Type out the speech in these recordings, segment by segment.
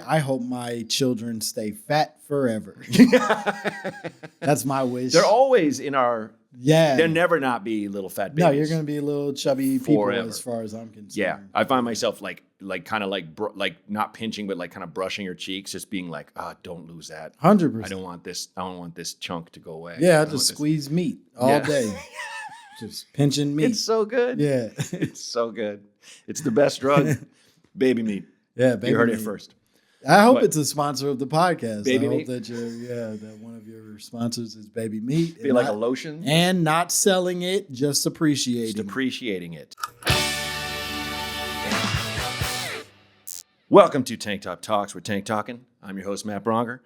I hope my children stay fat forever. That's my wish. They're always in our. Yeah. They'll never not be little fat babies. No, you're going to be a little chubby Forever. people as far as I'm concerned. Yeah, I find myself like not pinching, but like kind of brushing your cheeks, just being like, don't lose that. 100%. I don't want this chunk to go away. Yeah, I just squeeze meat all day. Just pinching meat. It's so good. Yeah. It's so good. It's the best drug. Baby meat. Yeah, baby You heard meat. it first. I hope it's a sponsor of the podcast. Baby I hope meat? that one of your sponsors is Baby Meat. Be like a lotion. And not selling it, just appreciating Just appreciating it. Welcome to Tank Top Talks. We're Tank Talking. I'm your host, Matt Braunger.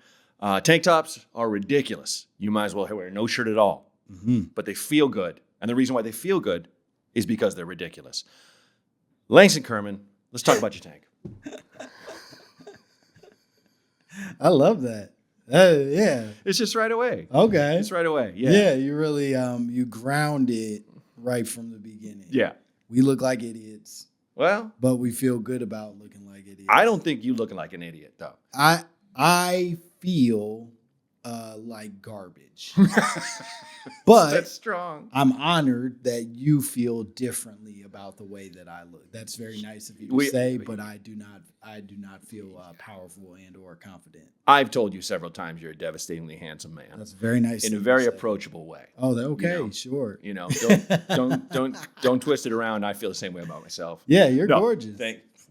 Tank tops are ridiculous. You might as well wear no shirt at all. Mm-hmm. But they feel good. And the reason why they feel good is because they're ridiculous. Langston Kerman, let's talk about your tank. I love that. Yeah. It's just right away. Okay. It's right away. Yeah. Yeah, you really you ground it right from the beginning. Yeah. We look like idiots, Well, but we feel good about looking like idiots. I don't think you looking like an idiot, though. I feel like garbage. But That's strong. I'm honored that you feel differently about the way that I look. That's very nice of you to say, but I do not feel powerful and or confident. I've told you several times you're a devastatingly handsome man. That's very nice. In a very approachable way. Oh, okay, sure. You know, don't twist it around. I feel the same way about myself. Yeah, you're gorgeous.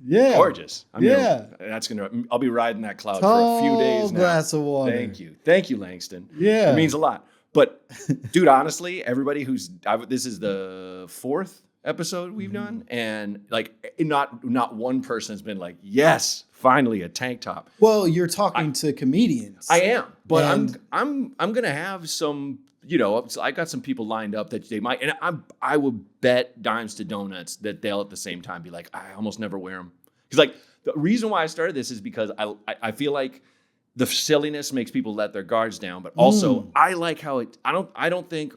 Yeah, gorgeous. That's I'll be riding that cloud for a few days now. Glass of water. Thank you, Langston. Yeah, it means a lot. But dude, honestly, everybody this is the 4th episode we've done, and like not one person has been like, yes, finally a tank top. Well, you're talking to comedians. I am, but I'm gonna have some. You know, I got some people lined up that they might, and I will bet dimes to donuts that they'll at the same time be like, I almost never wear them. Because like the reason why I started this is because I feel like the silliness makes people let their guards down, but also I like how I don't think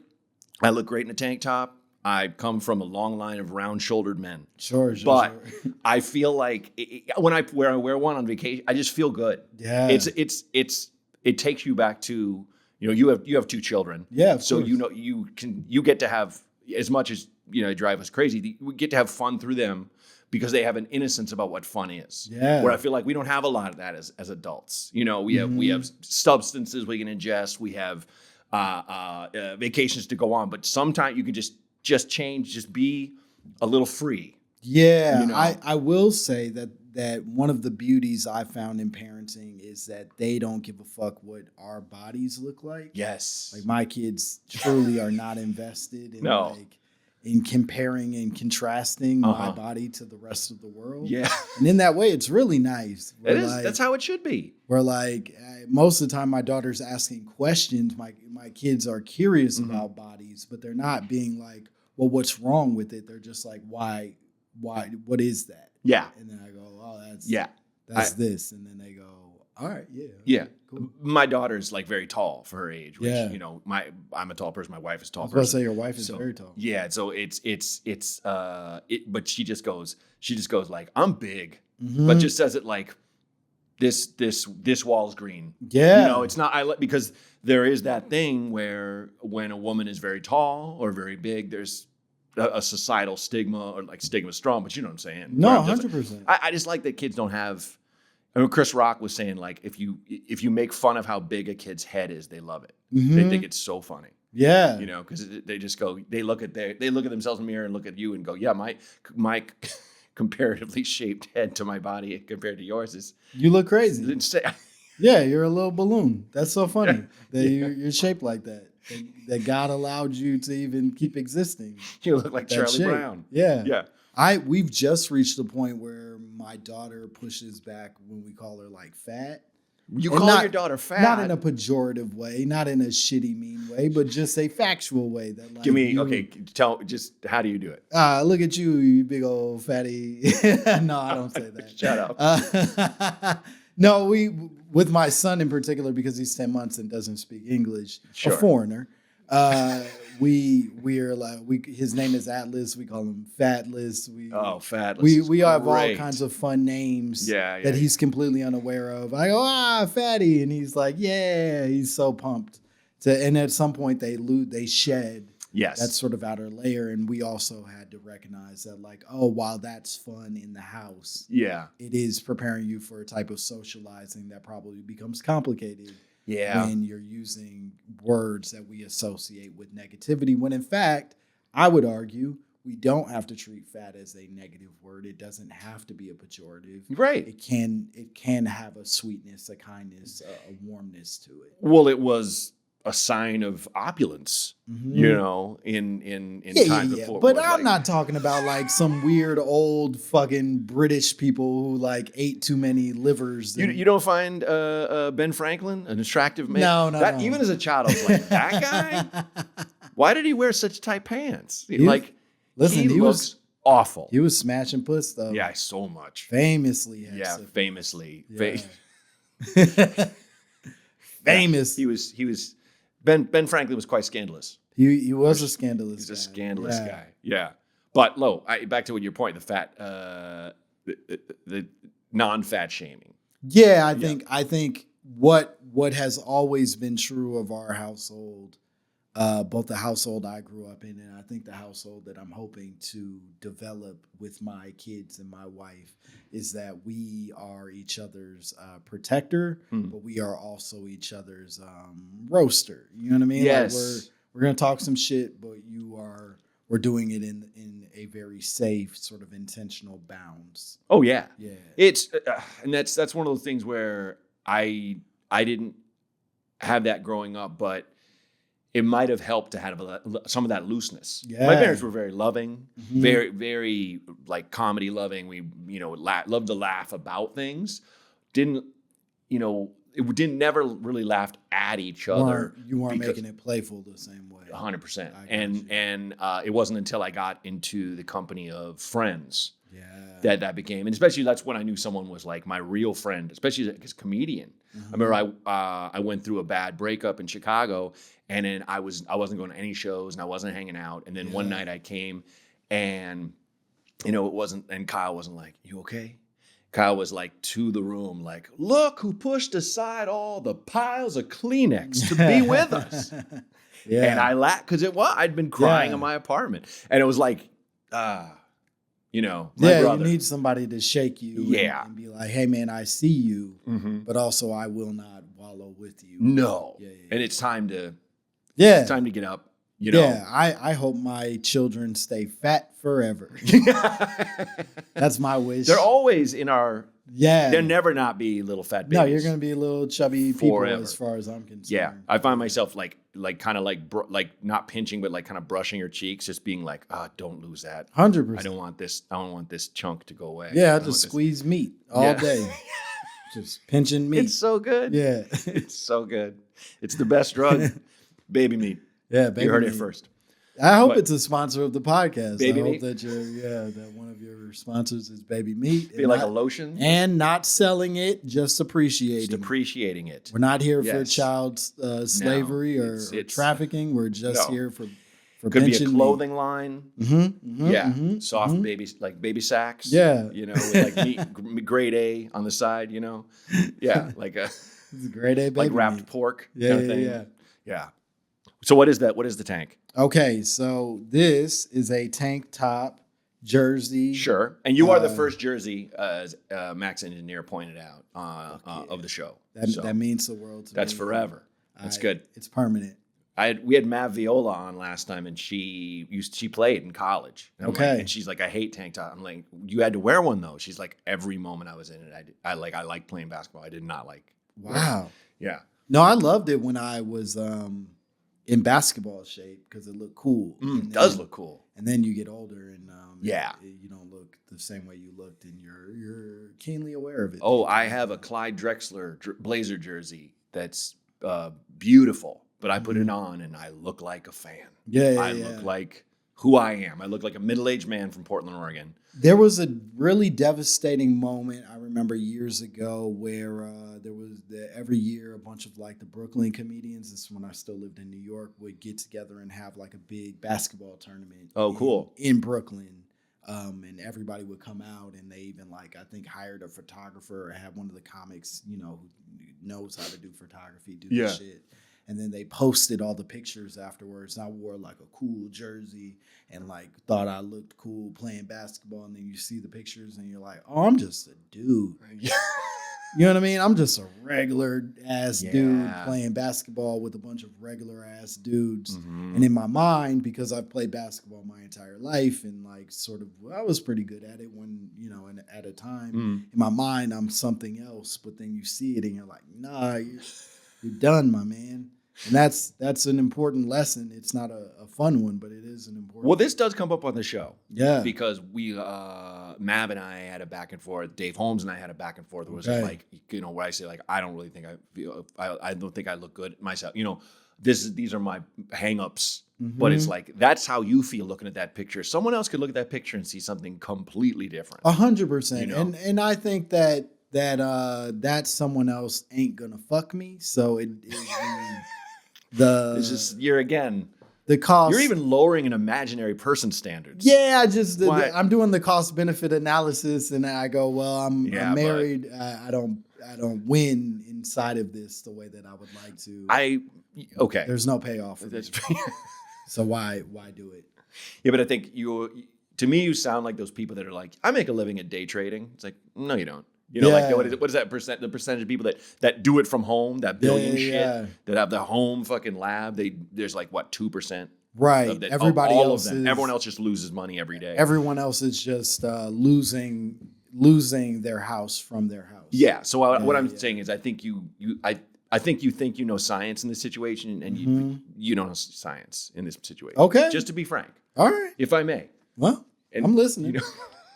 I look great in a tank top. I come from a long line of round-shouldered men. Sure. But I feel like when I wear one on vacation, I just feel good. Yeah. It takes you back to. You know, you have 2 children. Yeah, so course. you know you get to have, as much as drive us crazy, we get to have fun through them because they have an innocence about what fun is. Yeah. Where I feel like we don't have a lot of that as adults. You know, we have substances we can ingest, we have vacations to go on, but sometimes you can just change, just be a little free. Yeah, you know? I will say that one of the beauties I found in parenting is that they don't give a fuck what our bodies look like. Yes. Like my kids truly are not invested in in comparing and contrasting my body to the rest of the world. Yeah. And in that way, it's really nice. It is. That's how it should be. Where like most of the time my daughter's asking questions, my kids are curious about bodies, but they're not being like, well, what's wrong with it? They're just like, why, what is that? Yeah. And then I go, oh, that's this. And then they go, all right, yeah. Yeah. Cool. My daughter's like very tall for her age, which, Yeah. you know, I'm a tall person. My wife is a tall I was about to person. say your wife is very tall. Yeah. So but she just goes like, I'm big, but just says it like this wall's green. Yeah. You know, it's not, because there is that thing where when a woman is very tall or very big, there's a societal stigma, or like stigma strong, but you know what I'm saying? No, 100%. I just like that kids don't have. I mean, Chris Rock was saying like if you make fun of how big a kid's head is, they love it. They think it's so funny. Yeah, you know, because they just go, they look at themselves in the mirror and look at you and go, yeah, my comparatively shaped head to my body compared to yours is. You look crazy. Insane. Yeah, you're a little balloon. That's so funny that you're shaped like that. That God allowed you to even keep existing. You look like Charlie shape. Brown. Yeah. Yeah. We've just reached the point where my daughter pushes back when we call her like fat. You call your daughter fat? Not in a pejorative way, not in a shitty mean way, but just a factual way. That like, give me how do you do it? Look at you big old fatty. No, I don't say that. Shut up. No, with my son in particular, because he's 10 months and doesn't speak English, Sure. a foreigner. we're like his name is Atlas. We call him Fatless. Fatless. We have all Great. kinds of fun names Yeah, that he's completely unaware of. I go, Fatty, and he's like, yeah, he's so pumped. And at some point they shed Yes. that sort of outer layer, and we also had to recognize that, like, oh, while that's fun in the house, Yeah. it is preparing you for a type of socializing that probably becomes complicated. Yeah. When you're using words that we associate with negativity, when in fact, I would argue we don't have to treat fat as a negative word. It doesn't have to be a pejorative. Right. It can have a sweetness, a kindness, a warmness to it. Well, it was a sign of opulence, you know, in times before. But I'm not talking about like some weird old fucking British people who like ate too many livers. You don't find Ben Franklin an attractive man? No. Even as a child, I was like, that guy? Why did he wear such tight pants? He looks was awful. He was smashing puss though. Yeah, so much. Famously. Famously. Yeah. Famous. He was. Ben Franklin was quite scandalous. He was a scandalous. He's a scandalous guy. Yeah. But back to your point, the fat, the non-fat shaming. Yeah, I think what has always been true of our household, both the household I grew up in and I think the household that I'm hoping to develop with my kids and my wife, is that we are each other's protector, but we are also each other's roaster. You know what I mean? Yes. Like we're gonna talk some shit, but we're doing it in a very safe, sort of intentional bounds. Oh yeah. Yeah. It's and that's one of those things where I didn't have that growing up, but it might have helped to have some of that looseness. Yeah. My parents were very loving, very, very like comedy loving. We, loved to laugh about things. Didn't never really laughed at each other. You weren't making it playful the same way. 100%. And it wasn't until I got into the company of friends that became, and especially that's when I knew someone was like my real friend, especially as a comedian. I remember I went through a bad breakup in Chicago, and then I wasn't going to any shows and I wasn't hanging out. And then one night I came, and it wasn't, and Kyle wasn't like, "You okay?" Kyle was like to the room, like, "Look who pushed aside all the piles of Kleenex to be with us." And I laughed because I'd been crying in my apartment, and it was like, my brother. You need somebody to shake you and be like, "Hey man, I see you, but also I will not wallow with you." No. And it's time to get up. Yeah, I hope my children stay fat forever. That's my wish. They're always in our. Yeah. They'll never not be little fat babies. No, you're going to be a little chubby people as far as I'm concerned. Yeah, I find myself like kind of like not pinching, but like kind of brushing your cheeks, just being like, don't lose that. 100%. I don't want this chunk to go away. Yeah, I just squeeze meat all day. Just pinching meat. It's so good. Yeah. It's so good. It's the best drug. Baby meat. Yeah, baby meat. You heard it first. I hope it's a sponsor of the podcast. Baby I hope meat? that one of your sponsors is Baby Meat. Be like a lotion? And not selling it, just appreciating Just appreciating it. We're not here for child slavery or trafficking. We're just here for could be a clothing line. Soft babies, like baby sacks. Yeah. With like meat, grade A on the side, Yeah, like it's a grade A baby like wrapped meat. pork Yeah, kind of thing. Yeah. So what is that? What is the tank? Okay, so this is a tank top jersey. Sure. And you are the first jersey, as Max Engineer pointed out, of the show. That means the world to me. That's forever. That's good. It's permanent. We had Mav Viola on last time, and she played in college. And and she's like, "I hate tank top." I'm like, "You had to wear one though." She's like, "Every moment I was in it, I like playing basketball. I did not like." Wow. Yeah. No, I loved it when I was in basketball shape because it looked cool. It does look cool. And then you get older and you don't look the same way you looked, and you're keenly aware of it. Oh, I have a Clyde Drexler Blazer jersey that's beautiful, but I put it on and I look like a fan. I look like who I am. I look like a middle-aged man from Portland, Oregon. There was a really devastating moment I remember years ago where there was every year a bunch of like the Brooklyn comedians, this is when I still lived in New York, would get together and have like a big basketball tournament. Oh, cool. In Brooklyn. And everybody would come out, and they even like I think hired a photographer or had one of the comics, you know, who knows how to do photography, do this shit. And then they posted all the pictures afterwards. I wore like a cool jersey and like thought I looked cool playing basketball. And then you see the pictures and you're like, oh, I'm just a dude. You know what I mean? I'm just a regular ass dude playing basketball with a bunch of regular ass dudes. Mm-hmm. And in my mind, because I've played basketball my entire life and like sort of, I was pretty good at it when, you know, and at a time in my mind, I'm something else. But then you see it and you're like, nah, you're done, my man. And that's an important lesson. It's not a fun one, but it is an important Well, this does come up on the show. Yeah. Because we, Mav and I had a back and forth. Dave Holmes and I had a back and forth. It was like, you know, where I say, like, I don't really think I don't think I look good myself. You know, these are my hang-ups. Mm-hmm. But it's like, that's how you feel looking at that picture. Someone else could look at that picture and see something completely different. 100%. You know? And I think that someone else ain't gonna fuck me. So it's just the cost. You're even lowering an imaginary person's standards. Yeah, I'm doing the cost benefit analysis, and I go, well, I'm married. I don't win inside of this the way that I would like to. There's no payoff for this. So why do it? Yeah, but I think to me, you sound like those people that are like, I make a living at day trading. It's like, no, you don't. You know, like what is that the percentage of people that do it from home, that billion shit, that have the home fucking lab? There's like what 2%, right? Everybody else of them. Everyone else just loses money every day. Everyone else is just losing their house from their house. Yeah. So what I'm saying is, I think you think you know science in this situation, and you don't know science in this situation. Okay. Just to be frank. All right. If I may. Well, I'm listening. You know,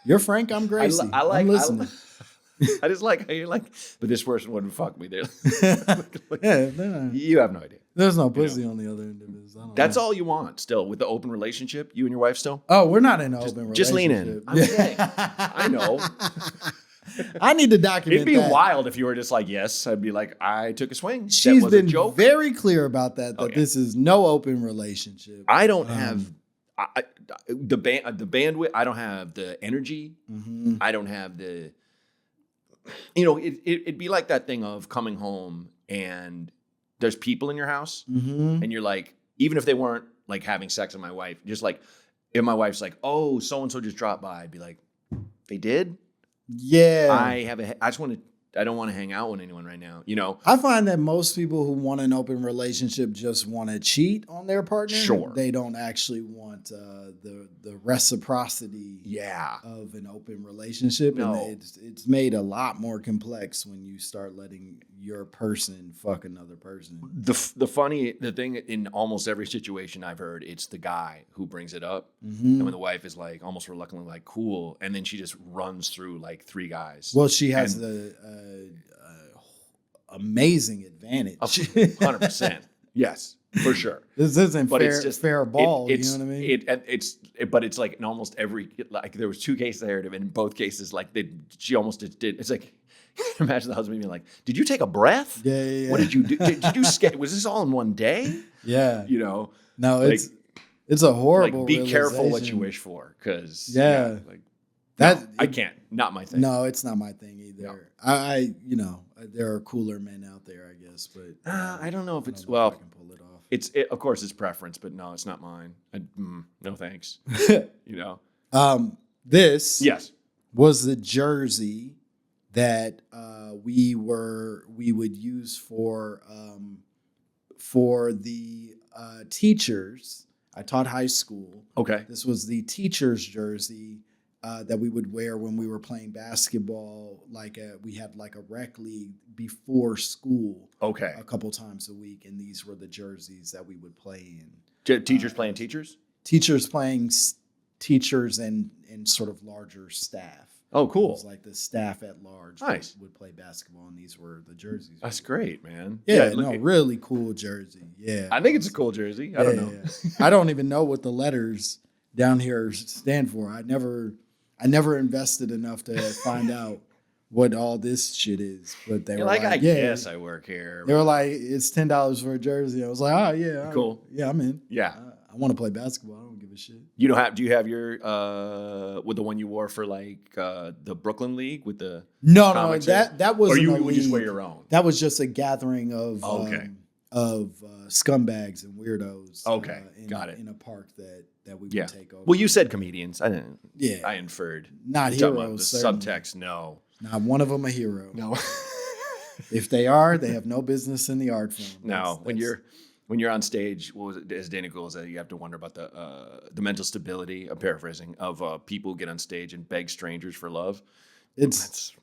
you're Frank. I'm Gracie. I'm listening. I just like how you're like, but this person wouldn't fuck me. You have no idea. There's no pussy on the other end of this. That's all you want still with the open relationship, you and your wife still? Oh, we're not in an open relationship. Just lean in. I'm kidding. I know. I need to document It'd be wild if you were just like, yes. I'd be like, I took a swing. She's been very clear about that this is no open relationship. I don't have the bandwidth. I don't have the energy. Mm-hmm. I don't have the... You know, it'd be like that thing of coming home and there's people in your house and you're like, even if they weren't like having sex with my wife, just like if my wife's like, oh, so-and-so just dropped by, I'd be like, they did? Yeah. I don't want to hang out with anyone right now. You know, I find that most people who want an open relationship just want to cheat on their partner. Sure. They don't actually want the reciprocity of an open relationship. No. And it's made a lot more complex when you start letting your person fuck another person. The thing in almost every situation I've heard, it's the guy who brings it up. Mm-hmm. And when the wife is like almost reluctantly like, cool. And then she just runs through like 3 guys. Well, she has amazing advantage. 100%. Yes, for sure. This isn't fair ball. You know what I mean? But it's like in almost every, like there was 2 cases I heard of, and in both cases, like she almost did. It's like, imagine the husband being like, "Did you take a breath? Yeah. What did you do? Did you skate? Was this all in one day? Yeah. You know? No, like, it's a horrible. Like, be careful what you wish for, because I can't. Not my thing. No, it's not my thing either. No. I you know, there are cooler men out there, I guess, but I don't know if it's if I can pull it off. Of course it's preference, but no, it's not mine. No thanks. You know. This was the jersey that we would use for the teachers. I taught high school. Okay. This was the teacher's jersey that we would wear when we were playing basketball. We had like a rec league before school. Okay. A couple times a week, and these were the jerseys that we would play in. Teachers playing teachers? Teachers playing teachers and sort of larger staff. Oh, cool. It was like the staff at large would play basketball, and these were the jerseys. That's great, man. Yeah, really cool jersey. Yeah. I think it's a cool jersey. I don't know. Yeah. I don't even know what the letters down here stand for. I never invested enough to find out what all this shit is. But they were like, I yeah. guess I work here. They were like, it's $10 for a jersey. I was like, oh yeah, Cool. Yeah, I'm in. Yeah. I want to play basketball. I don't give a shit. You don't have? Do you have your with the one you wore for like the Brooklyn League with the No, comics that was. Or you would just wear your own? That was just a gathering of scumbags and weirdos. Okay, got it. In a park that we Yeah. would take over. Well, you said comedians. I didn't. Yeah. I inferred. Not You're talking about heroes. the certainly. subtext. No. Not one of them a hero. No. If they are, they have no business in the art form. No. When you're on stage, what was it, as Dana Cool said, you have to wonder about the mental stability. I'm paraphrasing of people who get on stage and beg strangers for love. It's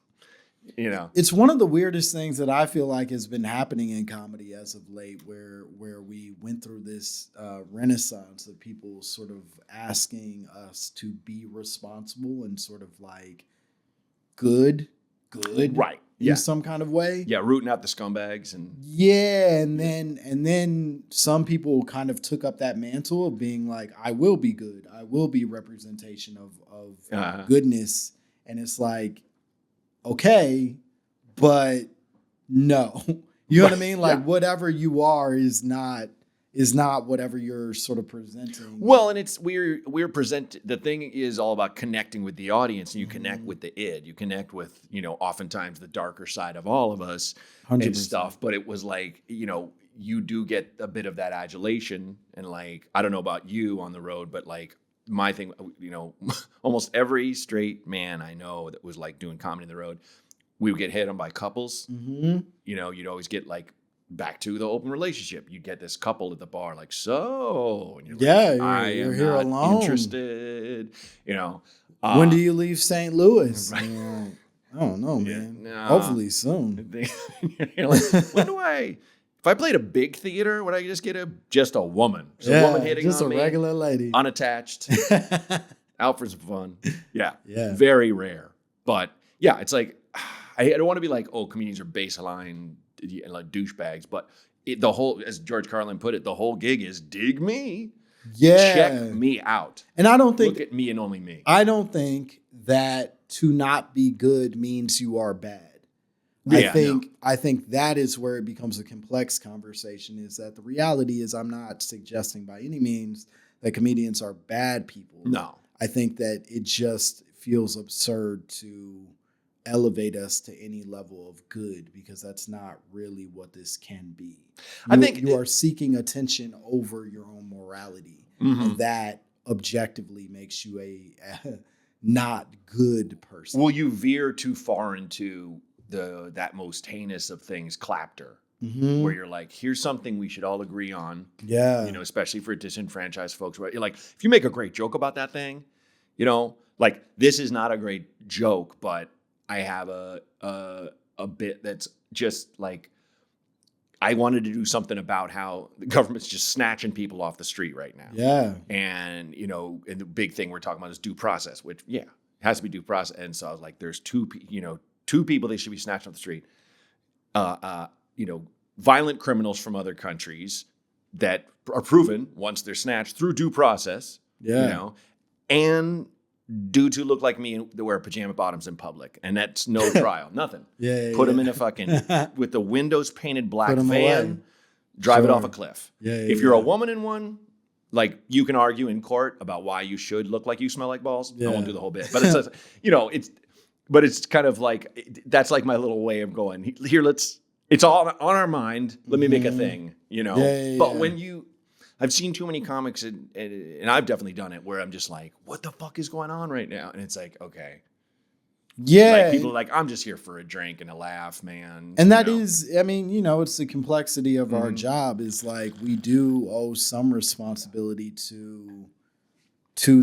you know, it's one of the weirdest things that I feel like has been happening in comedy as of late, where we went through this renaissance of people sort of asking us to be responsible and sort of like good, right? In Yeah, some kind of way. yeah, rooting out the scumbags and Yeah, and then some people kind of took up that mantle of being like, I will be good. I will be representation of goodness. And it's like, okay, but no. You know what I mean? Like whatever you are is not whatever you're sort of presenting. Well, and it's we're the thing is all about connecting with the audience, and you connect with the id. You connect with, oftentimes the darker side of all of us 100%. and stuff. But it was like, you do get a bit of that adulation, and like, I don't know about you on the road, but like my thing, almost every straight man I know that was like doing comedy on the road, we would get hit on by couples. Mm-hmm. You'd always get like back to the open relationship. You'd get this couple at the bar, like, so, and you're like, you're I here am not alone. Interested. When do you leave St. Louis? Right. I don't know, man. No. Hopefully soon. You're like, if I played a big theater, would I just get just a woman? Just a woman hitting just on a me, regular lady. unattached, out for some fun. Yeah. Yeah. Rare. But yeah, it's like, I don't want to be like, oh, comedians are baseline like douchebags, but the whole, as George Carlin put it, the whole gig is dig me, check me out, and I don't think look at me and only me. I don't think that to not be good means you are bad. Yeah, I think that is where it becomes a complex conversation. Is that the reality is I'm not suggesting by any means that comedians are bad people. No, I think that it just feels absurd to elevate us to any level of good, because that's not really what this can be. I think you are seeking attention over your own morality, and that objectively makes you a not good person. Will you veer too far into that most heinous of things, clapter, where you're like, here's something we should all agree on. Yeah. Especially for disenfranchised folks, right? You're like, if you make a great joke about that thing, like, this is not a great joke, but I have a bit that's just like, I wanted to do something about how the government's just snatching people off the street right now. Yeah. And, and the big thing we're talking about is due process, which, it has to be due process. And so I was like, there's two people they should be snatched off the street. Violent criminals from other countries that are proven once they're snatched through due process. Yeah. And dudes who look like me that wear pajama bottoms in public, and that's no trial, nothing. Put them in a fucking with the windows painted black van, drive it off a cliff. If you're a woman in one, like, you can argue in court about why you should look like you smell like balls. I won't do the whole bit, but it's but it's kind of like, that's like my little way of going here. It's all on our mind. Let me make a thing, But when I've seen too many comics, and I've definitely done it, where I'm just like, what the fuck is going on right now? And it's like, okay. Yeah. Like, people are like, I'm just here for a drink and a laugh, man. And that is, it's the complexity of our job, is like, we do owe some responsibility to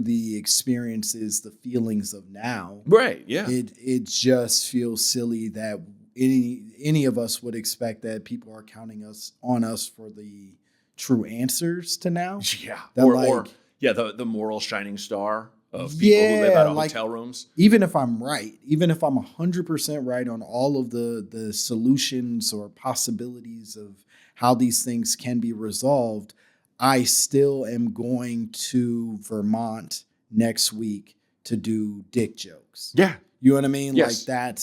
the experiences, the feelings of now. Right, yeah. It just feels silly that any of us would expect that people are counting on us for the true answers to now. Yeah. That the moral shining star of people who live out of hotel rooms. Even if I'm right, even if I'm 100% right on all of the solutions or possibilities of how these things can be resolved, I still am going to Vermont next week to do dick jokes. Yeah. You know what I mean? Yes. Like that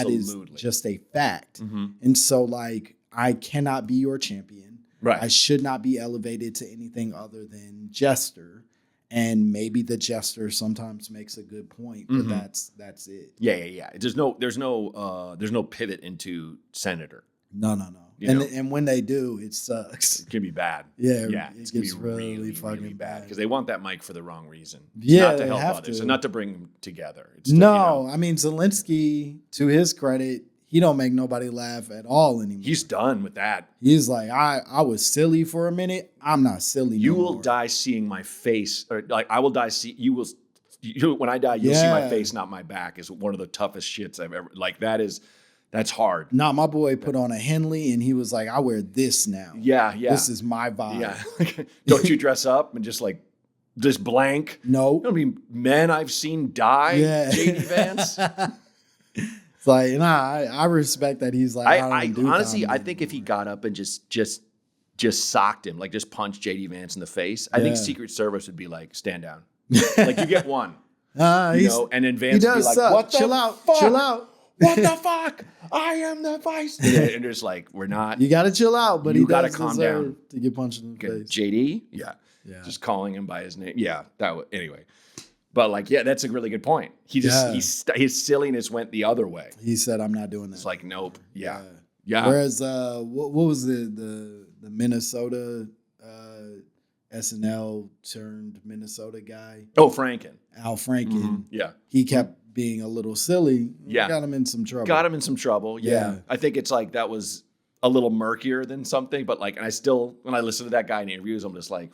is Absolutely. just a fact. Mm-hmm. And so like I cannot be your champion. Right. I should not be elevated to anything other than jester. And maybe the jester sometimes makes a good point, but Mm-hmm. that's it. Yeah. There's no pivot into senator. No. You know? And when they do, it sucks. It can be bad. Yeah, It's it gonna gets be really fucking bad. because they want that mic for the wrong reason. It's Yeah, not to they help have others, to. and not to bring them together. It's to, No, I mean Zelensky, to his credit, he don't make nobody laugh at all anymore. he's done with that. He's like, I was silly for a minute. I'm not silly. You no will more. die seeing my face, or like I will die. When I die, you'll see my Yeah. face, not my back. Is one of the toughest shits I've ever. Like that's hard. Nah, my boy put on a Henley and he was like, I wear this now. Yeah. This is my vibe. Yeah. Don't you dress up and just blank? No. I mean, men I've seen die. Yeah. JD Vance. It's like, nah, I respect that he's like, I don't do honestly, comedy I think if he anymore. got up and just socked him, like just punched JD Vance in the face, I think Yeah. Secret Service would be like, stand down. Like you get one. You he's- know, and then he Vance would be does like, suck. what the Chill out. fuck? Chill out. What the fuck? I am the vice. And just like, we're not. You gotta chill out, but You he gotta does calm deserve down. to get punched in the face. JD? Yeah. Yeah. Just calling him by his name. Yeah. Anyway. But like, yeah, that's a really good point. His silliness went the other way. He said, I'm not doing that. It's like, nope. Yeah. Whereas what was the Minnesota SNL turned Minnesota guy? Oh, Franken. Al Franken. Mm-hmm. Yeah. He kept being a little silly. Yeah. Got him in some trouble. Got him in some trouble. Yeah. Yeah. I think it's like that was a little murkier than something, but like, and I still, when I listen to that guy in interviews, I'm just like,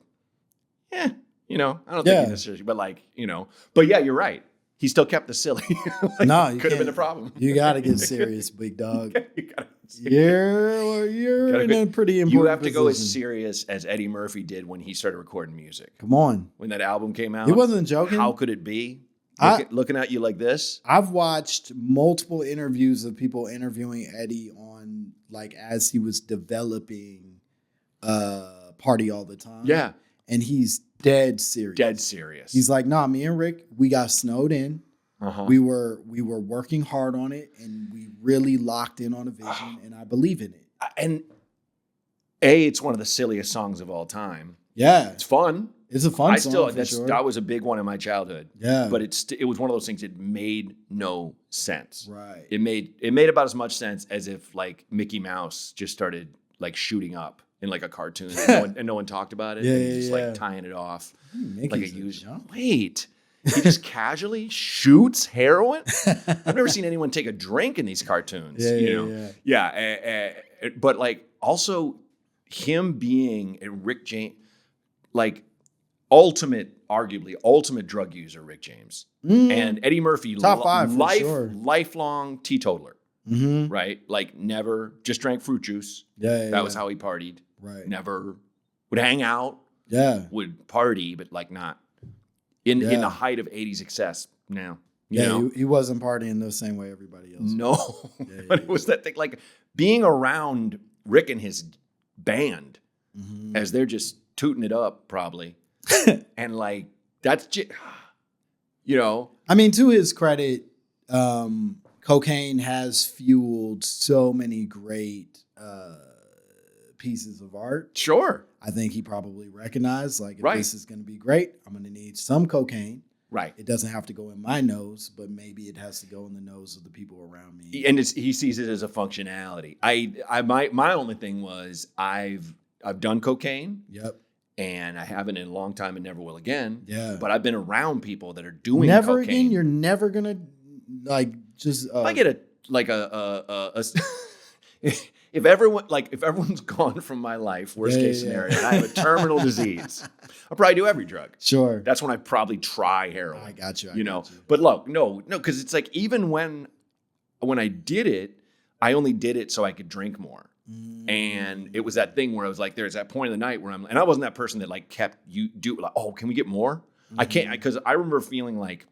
I don't think Yeah. he necessarily, but like, but yeah, you're right. He still kept the silly. No, you could have been can't. a problem. You got to get serious, big dog. You gotta- You're Gotta in go- a pretty important You have to go as position. serious as Eddie Murphy did when he started recording music. Come on. When that album came out. He wasn't joking. How could it be? Looking at you like this? I've watched multiple interviews of people interviewing Eddie on like as he was developing Party All the Time. Yeah. And he's dead serious. Dead serious. He's like, nah, me and Rick, we got snowed in. uh-huh. We were working hard on it and we really locked in on a vision and I believe in it. And it's one of the silliest songs of all time. Yeah. It's fun. It's a fun song for sure. That was a big one in my childhood. Yeah. But it was one of those things that made no sense. Right. It made about as much sense as if like Mickey Mouse just started like shooting up in like a cartoon and no one talked about it. Yeah, and he's yeah, just yeah. like tying it off. Mickey's Like a a user. jump. Wait. He just casually shoots heroin? I've never seen anyone take a drink in these cartoons. But like also him being a Rick James, like arguably ultimate drug user, Rick James. And Eddie Murphy, Top five for sure. lifelong teetotaler, Mm-hmm. right? Like never just drank fruit juice. That was how he partied. Right. Never would hang out, Yeah. would party, but like not in Yeah. the height of 80s success now. You Yeah, know? he wasn't partying the same way everybody else. No. Yeah, But it was that thing, like being around Rick and his band Mm-hmm. as they're just tooting it up, probably. And like, that's just, I mean, to his credit, cocaine has fueled so many great pieces of art. sure. I think he probably recognized, like, if Right. this is going to be great, I'm going to need some cocaine. Right. It doesn't have to go in my nose, but maybe it has to go in the nose of the people around me. And he sees it as a functionality. My only thing was I've done cocaine Yep. and I haven't in a long time and never will again. Yeah. But I've been around people that are doing Never cocaine. again. You're never going to, like, just. If I get if everyone's gone from my life, worst case scenario, and I have a terminal disease, I'll probably do every drug. Sure. That's when I probably try heroin. I got you. Got you. But look, no, because it's like even when I did it, I only did it so I could drink more. And it was that thing where I was like, there's that point in the night where and I wasn't that person that like kept like, oh, can we get more? I can't, because I remember feeling like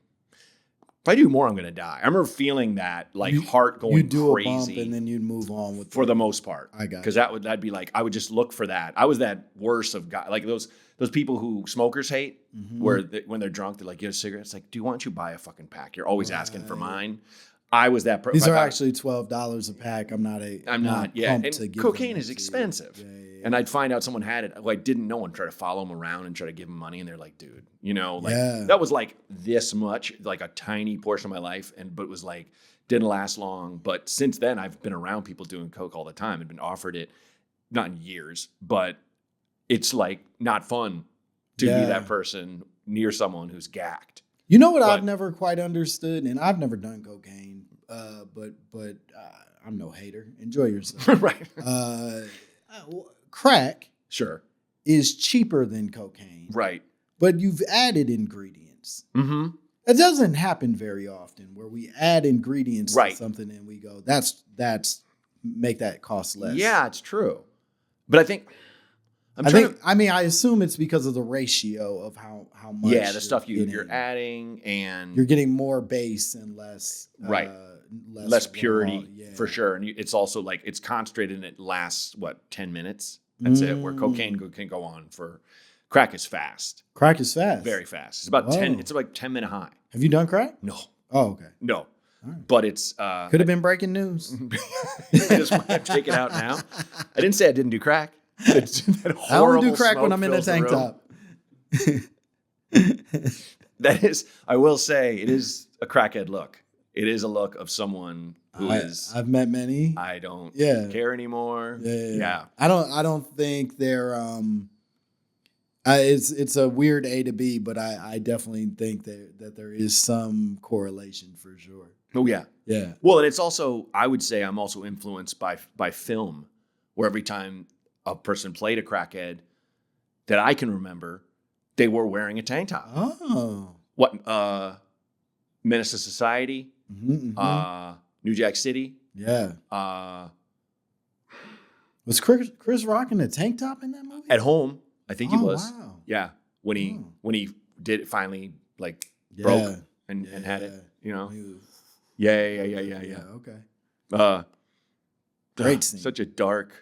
If I do more, I'm going to die. I remember feeling that like heart going You do crazy a bump and then you'd move on with for the most part. I got because that'd be like I would just look for that. I was that worst of guy, like those people who smokers hate, where when they're drunk they're like, "Get a cigarette." It's like, "Dude, why don't you buy a fucking pack? You're always asking for mine." I was that. These are actually $12 a pack. I'm not. Yeah, pumped and to give cocaine them is to you. expensive. Yeah. And I'd find out someone had it who I didn't know and try to follow them around and try to give them money. And they're like, dude, that was like this much, like a tiny portion of my life. But it was like, didn't last long. But since then, I've been around people doing coke all the time and been offered it, not in years, but it's like not fun to be that person near someone who's gacked. You know what I've never quite understood, and I've never done cocaine, but I'm no hater. Enjoy yourself. Right. Crack Sure. is cheaper than cocaine. Right. But you've added ingredients. Mm-hmm. It doesn't happen very often where we add ingredients to something and we go, that's make that cost less. Yeah, it's true. But I think I assume it's because of the ratio of how much. Yeah, the stuff you're adding, and you're getting more base and less less purity for sure. And it's also like it's concentrated and it lasts 10 minutes. That's it. Where cocaine can go on for. Crack is fast. Crack is fast. Very fast. It's about 10. It's like 10-minute high. Have you done crack? No. Oh, okay. No. Right. But it's could have been breaking news. I just want to take it out now. I didn't say I didn't do crack. I only do crack when I'm in a tank top. That is, I will say, it is a crackhead look. It is a look of someone who is. I've met many. I don't care anymore. Yeah. I don't think they're. It's a weird A to B, but I definitely think that there is some correlation for sure. Oh yeah. Yeah. Well, and it's also, I would say, I'm also influenced by film, where every time a person played a crackhead that I can remember, they were wearing a tank top. Oh. What? Menace to Society, New Jack City. Yeah. Was Chris Rock in a tank top in that movie? At Home, I think he was. Wow. Yeah. When he did it finally, like broke and had it, Yeah. Okay. Great scene. Such a dark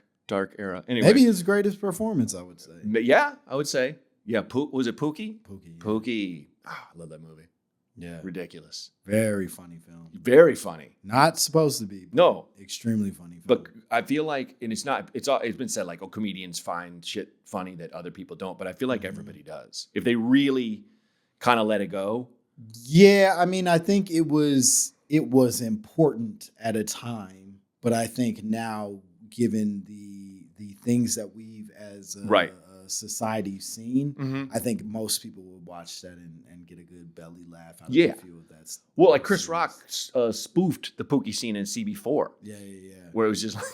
era. Anyway, maybe his greatest performance, I would say. Yeah, I would say. Yeah, was it Pookie? Pookie. Yeah. Pookie. I love that movie. Yeah. Ridiculous. Very funny film. Very funny. Not supposed to be. But no. Extremely funny film. But I feel like, and it's been said like, comedians find shit funny that other people don't. But I feel like everybody does. If they really kind of let it go. Yeah, I mean, I think it was important at a time. But I think now, given the things that we've as a society seen, I think most people would watch that and get a good belly laugh out of the feel of that. Well, like Chris Rock spoofed the Pookie scene in CB4. Yeah. Where it was just like,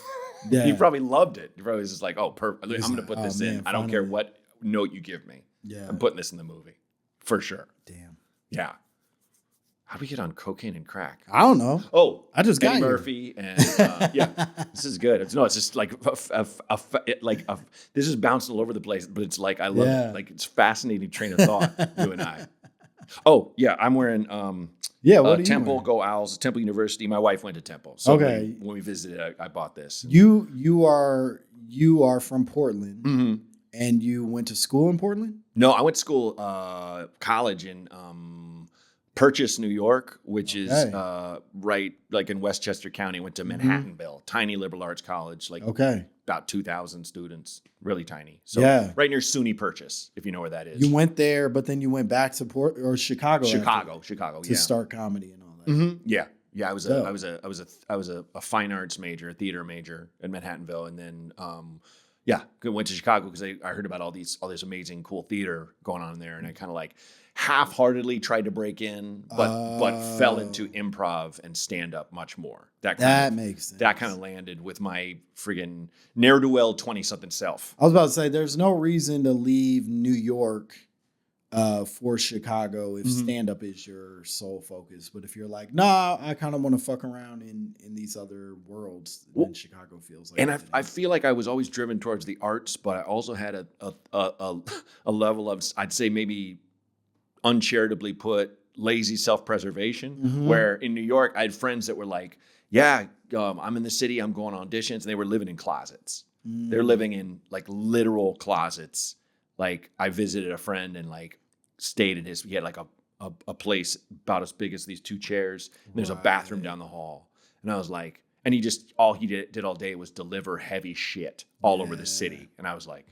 he probably loved it. He probably was just like, oh, perfect. I'm going to put this in. I don't care what note you give me. Yeah. I'm putting this in the movie. For sure. Damn. Yeah. How do we get on cocaine and crack? I don't know. Oh, I just Eddie got Murphy and this is good. It's just like this is bouncing all over the place, but it's like I love it. Like it's fascinating train of thought. You and I. Oh yeah, I'm wearing what are you Temple wearing? Go Owls, Temple University. My wife went to Temple, so when we visited, I bought this. You are from Portland, and you went to school in Portland? No, I went to school, college in Purchase, New York, which is right like in Westchester County. Went to Manhattanville, tiny liberal arts college, like about 2,000 students, really tiny. So right near SUNY Purchase, if you know where that is. You went there, but then you went back to Chicago. Chicago, to start comedy and all that. Mm-hmm. Yeah. I was a fine arts major, a theater major in Manhattanville, and then went to Chicago because I heard about all this amazing cool theater going on there, and I kind of like half-heartedly tried to break in, but fell into improv and stand-up much more. That makes sense. That kind of landed with my friggin' ne'er-do-well 20-something self. I was about to say, there's no reason to leave New York for Chicago if stand-up is your sole focus. But if you're like, nah, I kind of want to fuck around in these other worlds, then Chicago feels like. And I feel like I was always driven towards the arts, but I also had a level of, I'd say maybe uncharitably put, lazy self-preservation, where in New York, I had friends that were like, yeah, I'm in the city, I'm going on auditions, and they were living in closets. They're living in like literal closets. Like I visited a friend and like stayed in he had like a place about as big as these 2 chairs. And there's a bathroom down the hall. And I was like, and he just, all he did all day was deliver heavy shit all over the city. And I was like,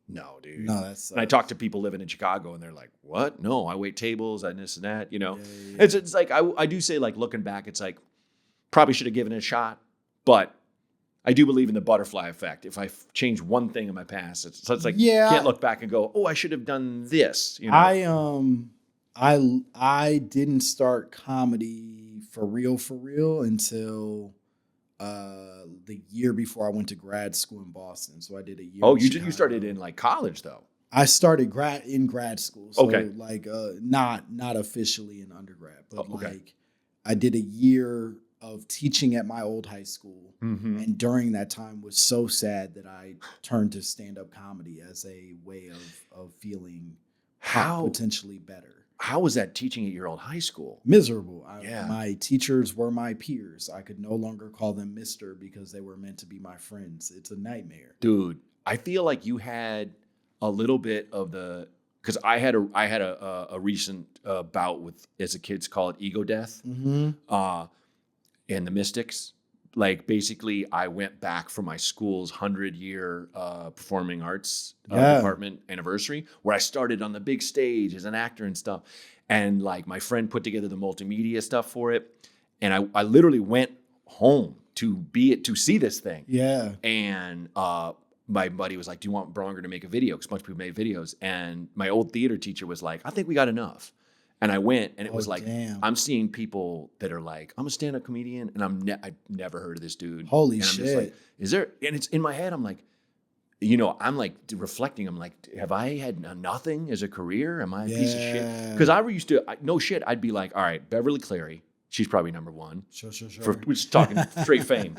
no, dude. No, that's. And I talked to people living in Chicago, and they're like, "What? No, I wait tables, I this and that." You know, It's like I do say, like looking back, it's like probably should have given it a shot, but I do believe in the butterfly effect. If I change one thing in my past, it's like can't look back and go, "Oh, I should have done this." You know, I didn't start comedy for real until the year before I went to grad school in Boston. So I did a year. Oh, you started in like college though. I started in grad school. So okay. like not officially in undergrad, but like I did a year of teaching at my old high school. And during that time was so sad that I turned to stand-up comedy as a way of feeling potentially better. How was that teaching at your old high school? Miserable. My teachers were my peers. I could no longer call them Mister because they were meant to be my friends. It's a nightmare. Dude, I feel like you had a little bit of because I had a recent bout with, as the kids call it, ego death, and the Mystics. Like basically, I went back for my school's 100-year performing arts department anniversary, where I started on the big stage as an actor and stuff. And like my friend put together the multimedia stuff for it, and I literally went home to see this thing. Yeah. And my buddy was like, "Do you want Braunger to make a video?" Because a bunch of people made videos. And my old theater teacher was like, "I think we got enough." And I went, and it was like, I'm seeing people that are like, "I'm a stand-up comedian," and I've never heard of this dude. Holy and I'm shit! Just like, is there? And it's in my head. I'm like, you know, I'm like reflecting. I'm like, have I had nothing as a career? Am I a piece of shit? Because I used to, no shit. I'd be like, all right, Beverly Cleary, she's probably number 1. Sure. We're just talking straight fame.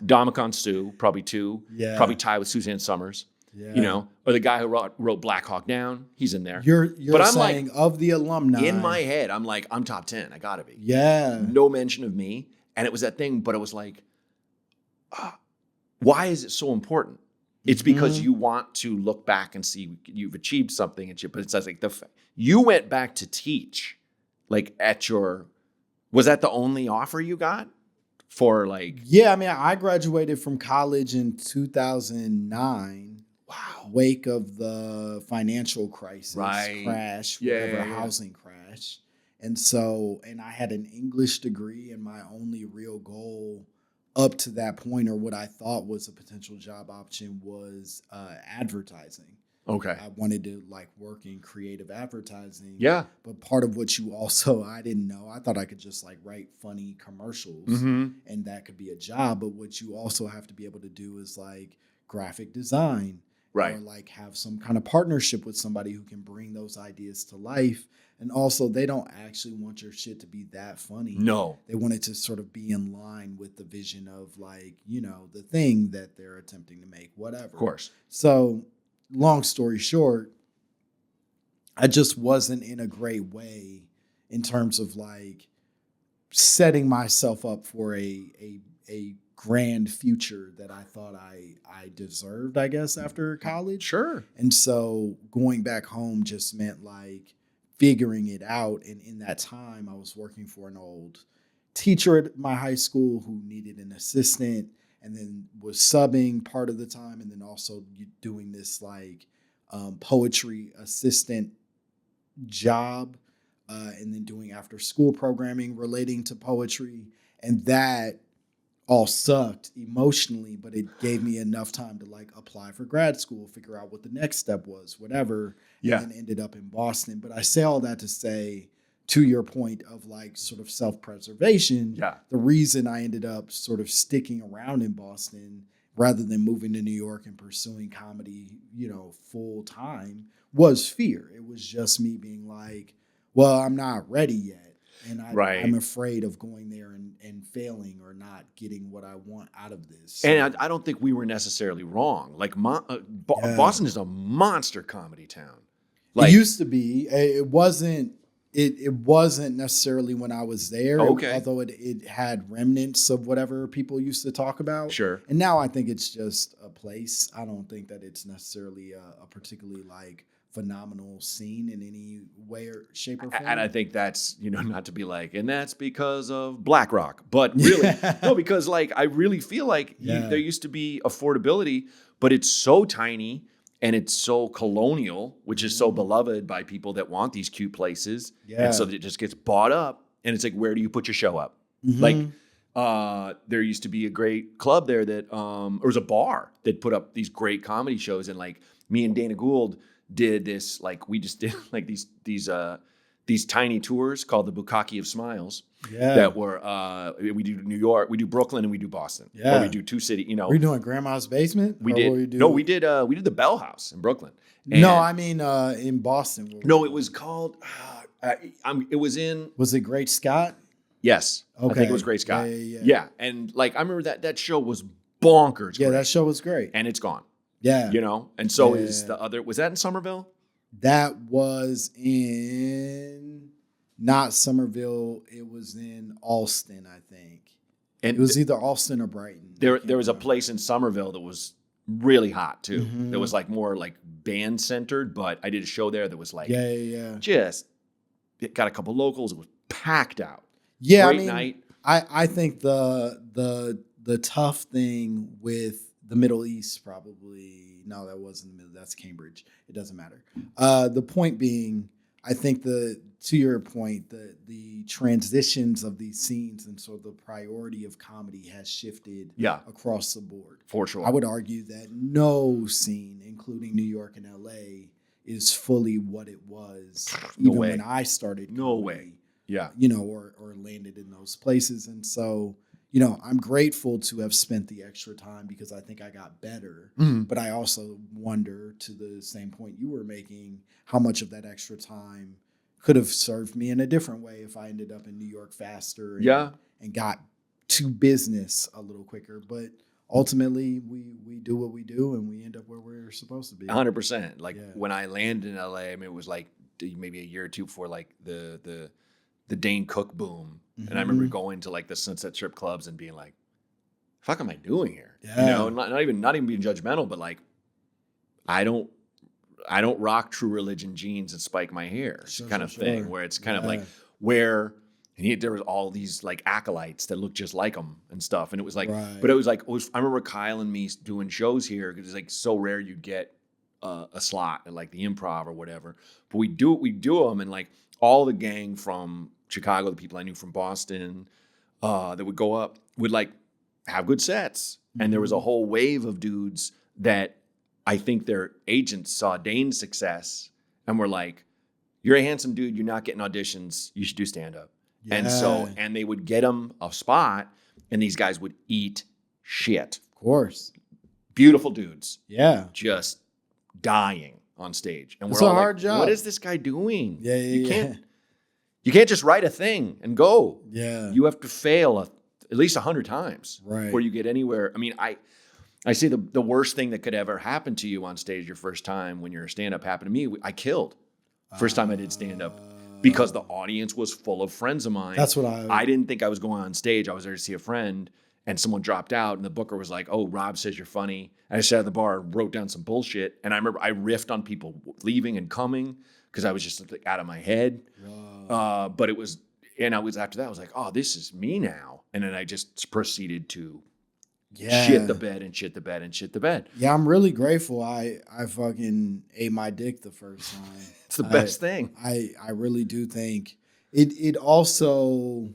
Domicon Stu, probably 2. Yeah. Probably tied with Suzanne Summers. Yeah. You know, or the guy who wrote Black Hawk Down, he's in there. You're but I'm saying like, of the alumni. In my head, I'm like, I'm top 10. I gotta be. Yeah. No mention of me. And it was that thing, but it was like, why is it so important? It's because you want to look back and see you've achieved something, but it's like you went back to teach, like was that the only offer you got for like? Yeah, I mean, I graduated from college in 2009. Wow. Wake of the financial crisis crash, housing crash. And so, and I had an English degree, and my only real goal up to that point, or what I thought was a potential job option, was advertising. Okay. I wanted to like work in creative advertising. Yeah. But part of what I didn't know, I thought I could just like write funny commercials and that could be a job. But what you also have to be able to do is like graphic design. Right. Or like have some kind of partnership with somebody who can bring those ideas to life. And also, they don't actually want your shit to be that funny. No. They want it to sort of be in line with the vision of like, you know, the thing that they're attempting to make, whatever. Of course. So, long story short, I just wasn't in a great way in terms of like setting myself up for a grand future that I thought I deserved, I guess, after college. Sure. And so going back home just meant like figuring it out. And in that time, I was working for an old teacher at my high school who needed an assistant, and then was subbing part of the time, and then also doing this like poetry assistant job, and then doing after school programming relating to poetry. And that all sucked emotionally, but it gave me enough time to like apply for grad school, figure out what the next step was, whatever. Yeah. And then ended up in Boston. But I say all that to say, to your point of like sort of self-preservation, the reason I ended up sort of sticking around in Boston rather than moving to New York and pursuing comedy, you know, full time was fear. It was just me being like, well, I'm not ready yet. And I'm afraid of going there and failing or not getting what I want out of this. So, and I don't think we were necessarily wrong. Like Boston is a monster comedy town. Like, it used to be. It wasn't It wasn't necessarily when I was there, Okay. although it had remnants of whatever people used to talk about. Sure. And now I think it's just a place. I don't think that it's necessarily a particularly like phenomenal scene in any way or shape or form. And I think that's, not to be like, and that's because of BlackRock. But really, no, because like I really feel like there used to be affordability, but it's so tiny and it's so colonial, which is so beloved by people that want these cute places. Yeah. And so it just gets bought up. And it's like, where do you put your show up? Like, there used to be a great club there that, or it was a bar that put up these great comedy shows. And like me and Dana Gould did this, like we just did like these tiny tours called the Bukkake of Smiles. Yeah. That were, we do New York, we do Brooklyn, and we do Boston. Yeah. Or we do two city, Were you doing Grandma's Basement? We Or did. what were you doing? No, we did the Bell House in Brooklyn. No, I mean in Boston. No, it was called. It was in. Was it Great Scott? Yes, Okay. I think it was Great Scott. Yeah. And like I remember that show was bonkers. Yeah, great. that show was great. And it's gone. Yeah. And so is the other. Was that in Somerville? That was in not Somerville. It was in Alston, I think. And it was either Alston or Brighton. There was a place in Somerville that was really hot too. That was like more like band centered, but I did a show there that was like just it got a couple locals. It was packed out. Yeah, Great night. I think the tough thing with the Middle East probably that wasn't the Middle. That's Cambridge. It doesn't matter. The point being, I think to your point, the transitions of these scenes and so the priority of comedy has shifted across the board. For sure. I would argue that no scene, including New York and LA, is fully what it was even when I started comedy. No way. Yeah. Or landed in those places. And so, I'm grateful to have spent the extra time because I think I got better. But I also wonder, to the same point you were making, how much of that extra time could have served me in a different way if I ended up in New York faster and got to business a little quicker. But ultimately, we do what we do and we end up where we're supposed to be. 100%. Like when I landed in LA, I mean, it was like maybe a year or two before like the Dane Cook boom. And I remember going to like the Sunset Strip clubs and being like, fuck am I doing here? Yeah. Not even being judgmental, but like, I don't rock True Religion jeans and spike my hair kind of thing where it's kind of like where there was all these like acolytes that looked just like him and stuff. And it was like, but it was like, I remember Kyle and me doing shows here because it's like so rare you'd get a slot at like the Improv or whatever. But we do them, and like all the gang from Chicago, the people I knew from Boston that would go up would like have good sets. And there was a whole wave of dudes that I think their agents saw Dane's success and were like, you're a handsome dude. You're not getting auditions. You should do stand-up. Yeah. And they would get them a spot and these guys would eat shit. Of course. Beautiful dudes. Yeah. Just dying on stage. And it's we're all a hard like, job. what is this guy doing? Yeah. You can't just write a thing and go. Yeah. You have to fail at least 100 times right. before you get anywhere. I mean, I say the worst thing that could ever happen to you on stage your first time when you're a stand-up happened to me. I killed. First time I did stand-up because the audience was full of friends of mine. That's what I didn't think I was going on stage. I was there to see a friend, and someone dropped out, and the booker was like, oh, Rob says you're funny. And I sat at the bar and wrote down some bullshit, and I remember I riffed on people leaving and coming because I was just like out of my head. But it was, and after that, I was like, oh, this is me now. And then I just proceeded to shit the bed and shit the bed and shit the bed. Yeah, I'm really grateful. I fucking ate my dick the first time. It's the best thing. I really do think it also,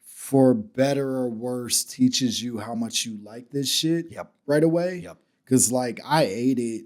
for better or worse, teaches you how much you like this shit right away. Yep. Because like I ate it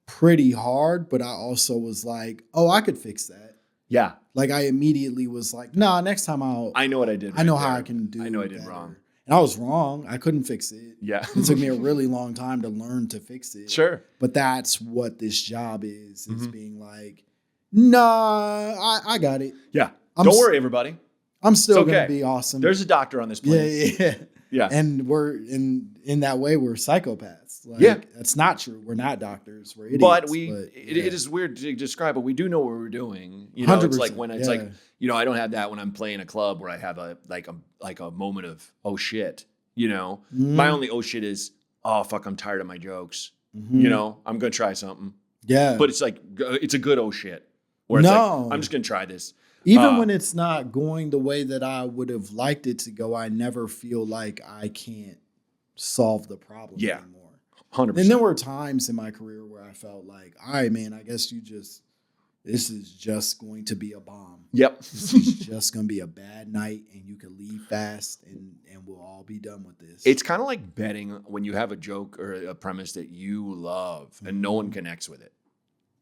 pretty hard, but I also was like, oh, I could fix that. Yeah. Like I immediately was like, nah, next time I know what I did. I know how I can do it. I know I did wrong. And I was wrong. I couldn't fix it. Yeah. It took me a really long time to learn to fix it. Sure. But that's what this job is being like, nah, I got it. Yeah. Don't worry, everybody. I'm still going to be awesome. There's a doctor on this plane. Yeah. Yeah. And we're in that way, we're psychopaths. Like, Yeah. that's not true. We're not doctors. We're idiots. But it is weird to describe, but we do know what we're doing. You know, it's like when it's like, you know, I don't have that when I'm playing a club where I have a moment of, oh shit, you know, my only oh shit is, oh fuck, I'm tired of my jokes. You know, I'm going to try something. Yeah. But it's like, it's a good oh shit. Where it's like, I'm just going to try this. Even when it's not going the way that I would have liked it to go, I never feel like I can't solve the problem anymore. 100%. And there were times in my career where I felt like, all right, man, I guess this is just going to be a bomb. Yep. This is just going to be a bad night and you can leave fast and we'll all be done with this. It's kind of like betting when you have a joke or a premise that you love and no one connects with it.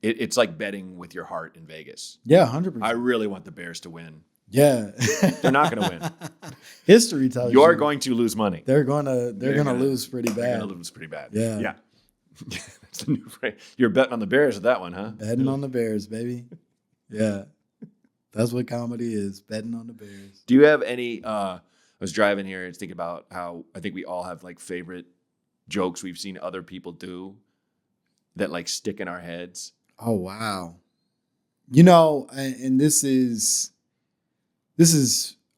It's like betting with your heart in Vegas. Yeah, 100%. I really want the Bears to win. Yeah. They're not going to win. History tells you. You're going to lose money. They're going to lose pretty bad. They're going to lose pretty bad. Yeah. Yeah. That's the new phrase. You're betting on the Bears with that one, huh? Betting on the Bears, baby. Yeah. That's what comedy is, betting on the Bears. Do you have any I was driving here and thinking about how I think we all have like favorite jokes we've seen other people do that like stick in our heads. Oh, wow. You know, and this is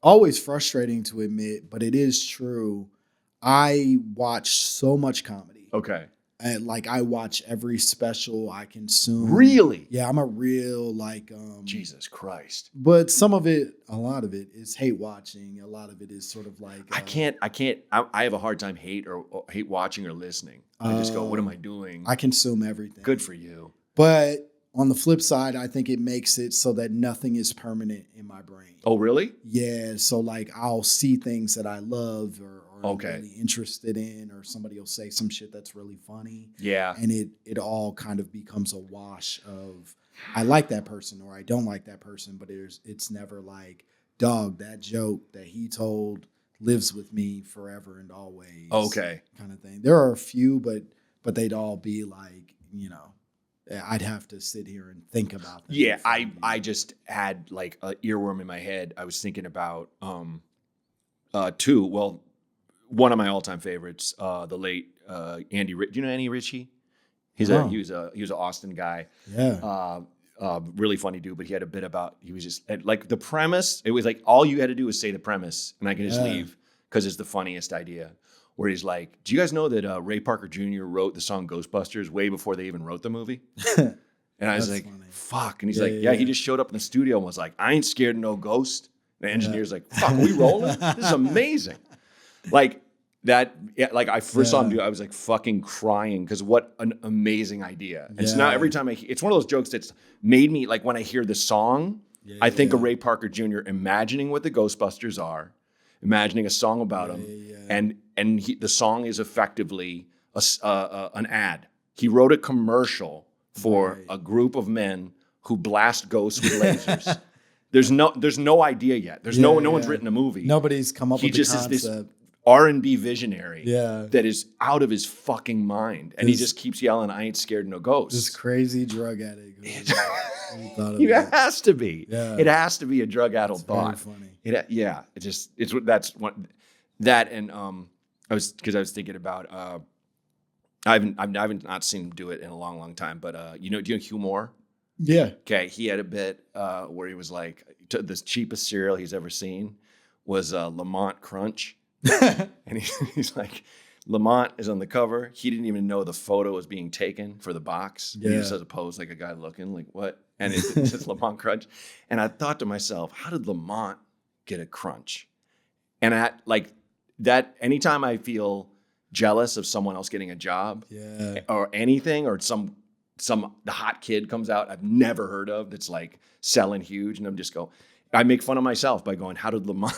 always frustrating to admit, but it is true. I watch so much comedy. Okay. And like I watch every special I consume. Really? Yeah, I'm a real like Jesus Christ. But a lot of it is hate watching. A lot of it is sort of like I have a hard time hate watching or listening. I just go, what am I doing? I consume everything. Good for you. But on the flip side, I think it makes it so that nothing is permanent in my brain. Oh, really? Yeah. So like I'll see things that I love or I'm Okay. really interested in, or somebody will say some shit that's really funny. Yeah. And it all kind of becomes a wash of I like that person or I don't like that person, but it's never like, dog, that joke that he told lives with me forever and always. Okay. Kind of thing. There are a few, but they'd all be like, you know, I'd have to sit here and think about them. Yeah, I just had like an earworm in my head. I was thinking about two. Well, one of my all-time favorites, the late Andy. Do you know Andy Ritchie? He was an Austin guy. Yeah. Really funny dude, but he had a bit about he was just like the premise. It was like all you had to do was say the premise, and I can just leave because it's the funniest idea. Where he's like, do you guys know that Ray Parker Jr. wrote the song Ghostbusters way before they even wrote the movie? And I was like, funny. Fuck. And he's he just showed up in the studio and was like, I ain't scared of no ghost. And the engineer's like, fuck, are we rolling? This is amazing. Like that, like I first saw him do it, I was like fucking crying because what an amazing idea. And so now every time it's one of those jokes that's made me, like when I hear the song, I think of Ray Parker Jr. imagining what the Ghostbusters are, imagining a song about them, and the song is effectively an ad. He wrote a commercial for a group of men who blast ghosts with lasers. There's no idea yet. There's no one's written a movie. Nobody's come up with the concept. He just is this R&B visionary Yeah. that is out of his fucking mind. And he just keeps yelling, I ain't scared of no ghosts. This crazy drug addict. It has to be. Yeah. It has to be a drug-addled thought. Very funny. I was thinking about I haven't not seen him do it in a long time, but do you know Hugh Moore? Yeah. Okay, he had a bit where he was like, the cheapest cereal he's ever seen was Lamont Crunch. And he's like, Lamont is on the cover. He didn't even know the photo was being taken for the box. Yeah. He just has a pose like a guy looking like, what? And it says Lamont Crunch. And I thought to myself, how did Lamont get a crunch? And anytime I feel jealous of someone else getting a job or anything, or the hot kid comes out I've never heard of that's like selling huge, and I make fun of myself by going, how did Lamont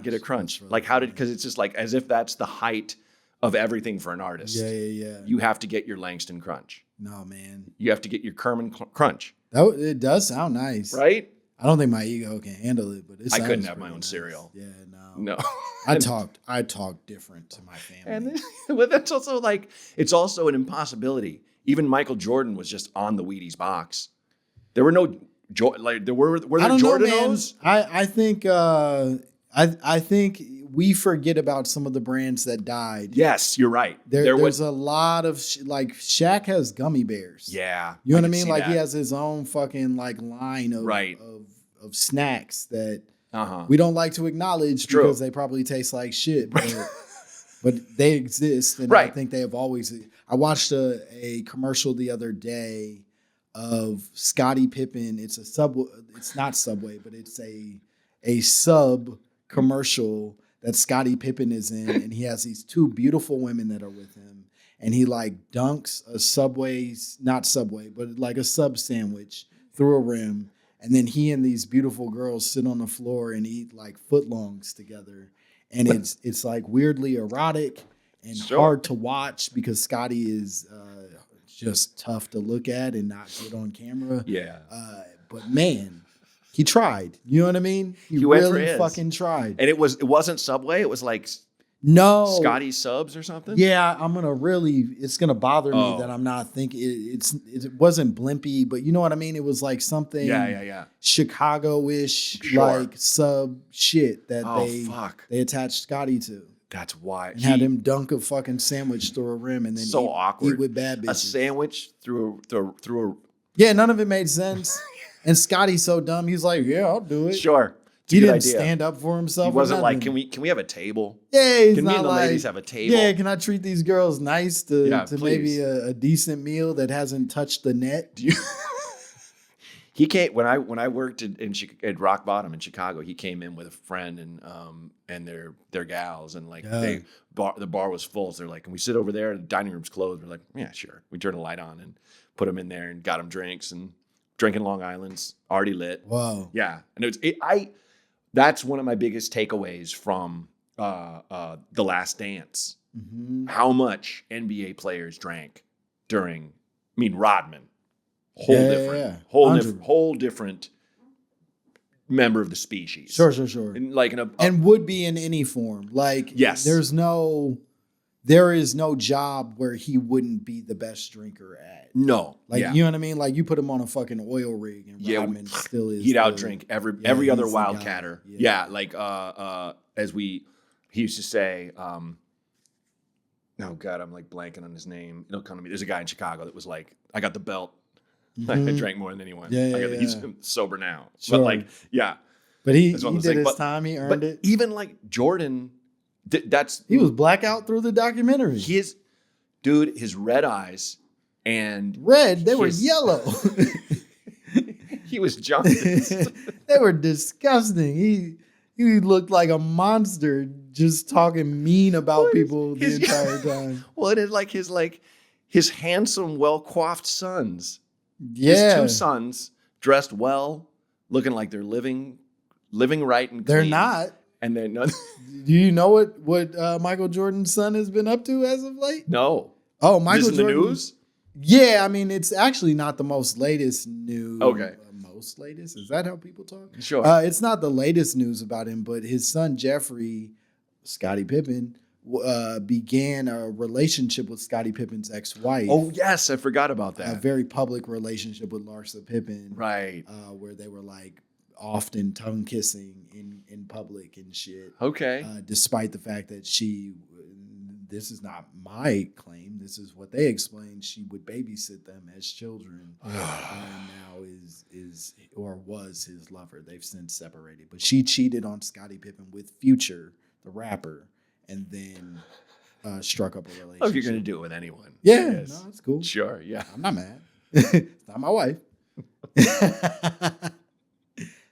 get a crunch? Really like because it's just like as if that's the height of everything for an artist. Yeah. You have to get your Langston Crunch. No, man. You have to get your Kerman Crunch. It does sound nice. Right? I don't think my ego can handle it, but I couldn't have my own cereal. Yeah, no. I talked different to my family. But that's also like, it's also an impossibility. Even Michael Jordan was just on the Wheaties box. There were no were there Jordan-Os? I think we forget about some of the brands that died. Yes, you're right. There's a lot of like Shaq has gummy bears. Yeah. You know what I can mean? see Like that. he has his own fucking like line of Right. of snacks that Uh-huh. we don't like to acknowledge True. because they probably taste like shit. But they exist, and Right. I think they have always. I watched a commercial the other day of Scottie Pippen. It's a Subway. It's not Subway, but it's a sub commercial that Scottie Pippen is in, and he has these two beautiful women that are with him, and he like dunks a not Subway, but like a sub sandwich through a rim, and then he and these beautiful girls sit on the floor and eat like footlongs together, and it's like weirdly erotic and hard to watch because Scottie is just tough to look at and not good on camera. Yeah. But man, he tried. You know what I mean? He went for really his. fucking tried. And it wasn't Subway. It was like No, Scotty Subs or something. Yeah, it's gonna bother me that I'm not thinking it wasn't Blimpie, but you know what I mean? It was like something Chicago-ish, like sub shit that they attached Scotty to. That's why. And had him dunk a fucking sandwich through a rim and then eat with bad bitches. A sandwich through a Yeah, none of it made sense. And Scotty's so dumb, he's like, yeah, I'll do it. Sure. He didn't stand up for himself. He wasn't like, can we have a table? Yeah, he's can not me and the like, ladies have a table? Yeah, can I treat these girls nice to please. maybe a decent meal that hasn't touched the net? He came when I worked at Rock Bottom in Chicago. He came in with a friend and their gals, and like the bar was full. So they're like, can we sit over there? The dining room's closed. We're like, yeah, sure. We turned the light on and put them in there and got them drinks and drinking Long Island's already lit. Wow. Yeah, and that's one of my biggest takeaways from The Last Dance. Mm-hmm. How much NBA players drank during. I mean, Rodman. Whole different member of the species. Sure. And would be in any form. Like, yes, there is no job where he wouldn't be the best drinker at. No, like you know what I mean. Like you put him on a fucking oil rig, and Rodman still is. He'd outdrink every other wildcatter. Yeah, like he used to say. Oh God, I'm like blanking on his name. It'll come to me. There's a guy in Chicago that was like, I got the belt. Mm-hmm. I drank more than anyone. He's sober now. Sure. But like, yeah. But he did his time. He earned it. Even like Jordan, he was blackout through the documentary. His red eyes and they were yellow. He was jaundiced. They were disgusting. He looked like a monster, just talking mean about people the entire time. Well, it is like his handsome, well-coiffed sons. Yeah. His two sons dressed well, looking like they're living right and clean. They're not. And they're not. Do you know what Michael Jordan's son has been up to as of late? No. Oh, Michael Jordan. Jordan. The news? Yeah, I mean, it's actually not the most latest news. Okay. Most latest? Is that how people talk? Sure. It's not the latest news about him, but his son Jeffrey, Scottie Pippen, began a relationship with Scottie Pippen's ex-wife. Oh yes, I forgot about that. A very public relationship with Langston Kerman, right? Where they were like often tongue kissing in public and shit. Okay. Despite the fact that this is not my claim. This is what they explained. She would babysit them as children, and now was his lover. They've since separated, but she cheated on Scottie Pippen with Future, the rapper, and then struck up a relationship. Oh, if you're gonna do it with anyone, yeah, no, that's cool. Sure, yeah, I'm not mad. It's not my wife.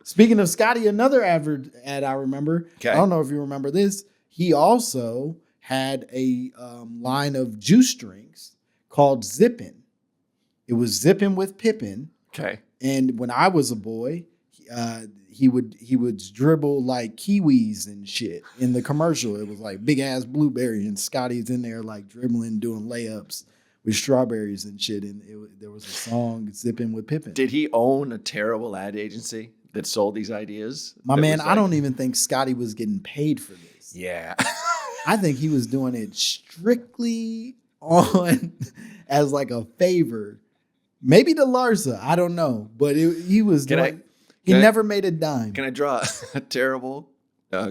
Speaking of Scotty, another ad I remember. Okay. I don't know if you remember this. He also had a line of juice drinks called Zippin'. It was Zippin' with Pippin. Okay. And when I was a boy, he would dribble like kiwis and shit in the commercial. It was like big ass blueberry, and Scotty's in there like dribbling, doing layups with strawberries and shit. And there was a song, Zippin' with Pippin. Did he own a terrible ad agency that sold these ideas? My man, I don't even think Scotty was getting paid for this. Yeah. I think he was doing it strictly on as like a favor. Maybe to Larsa, I don't know. But he was he never made a dime. Can I draw a terrible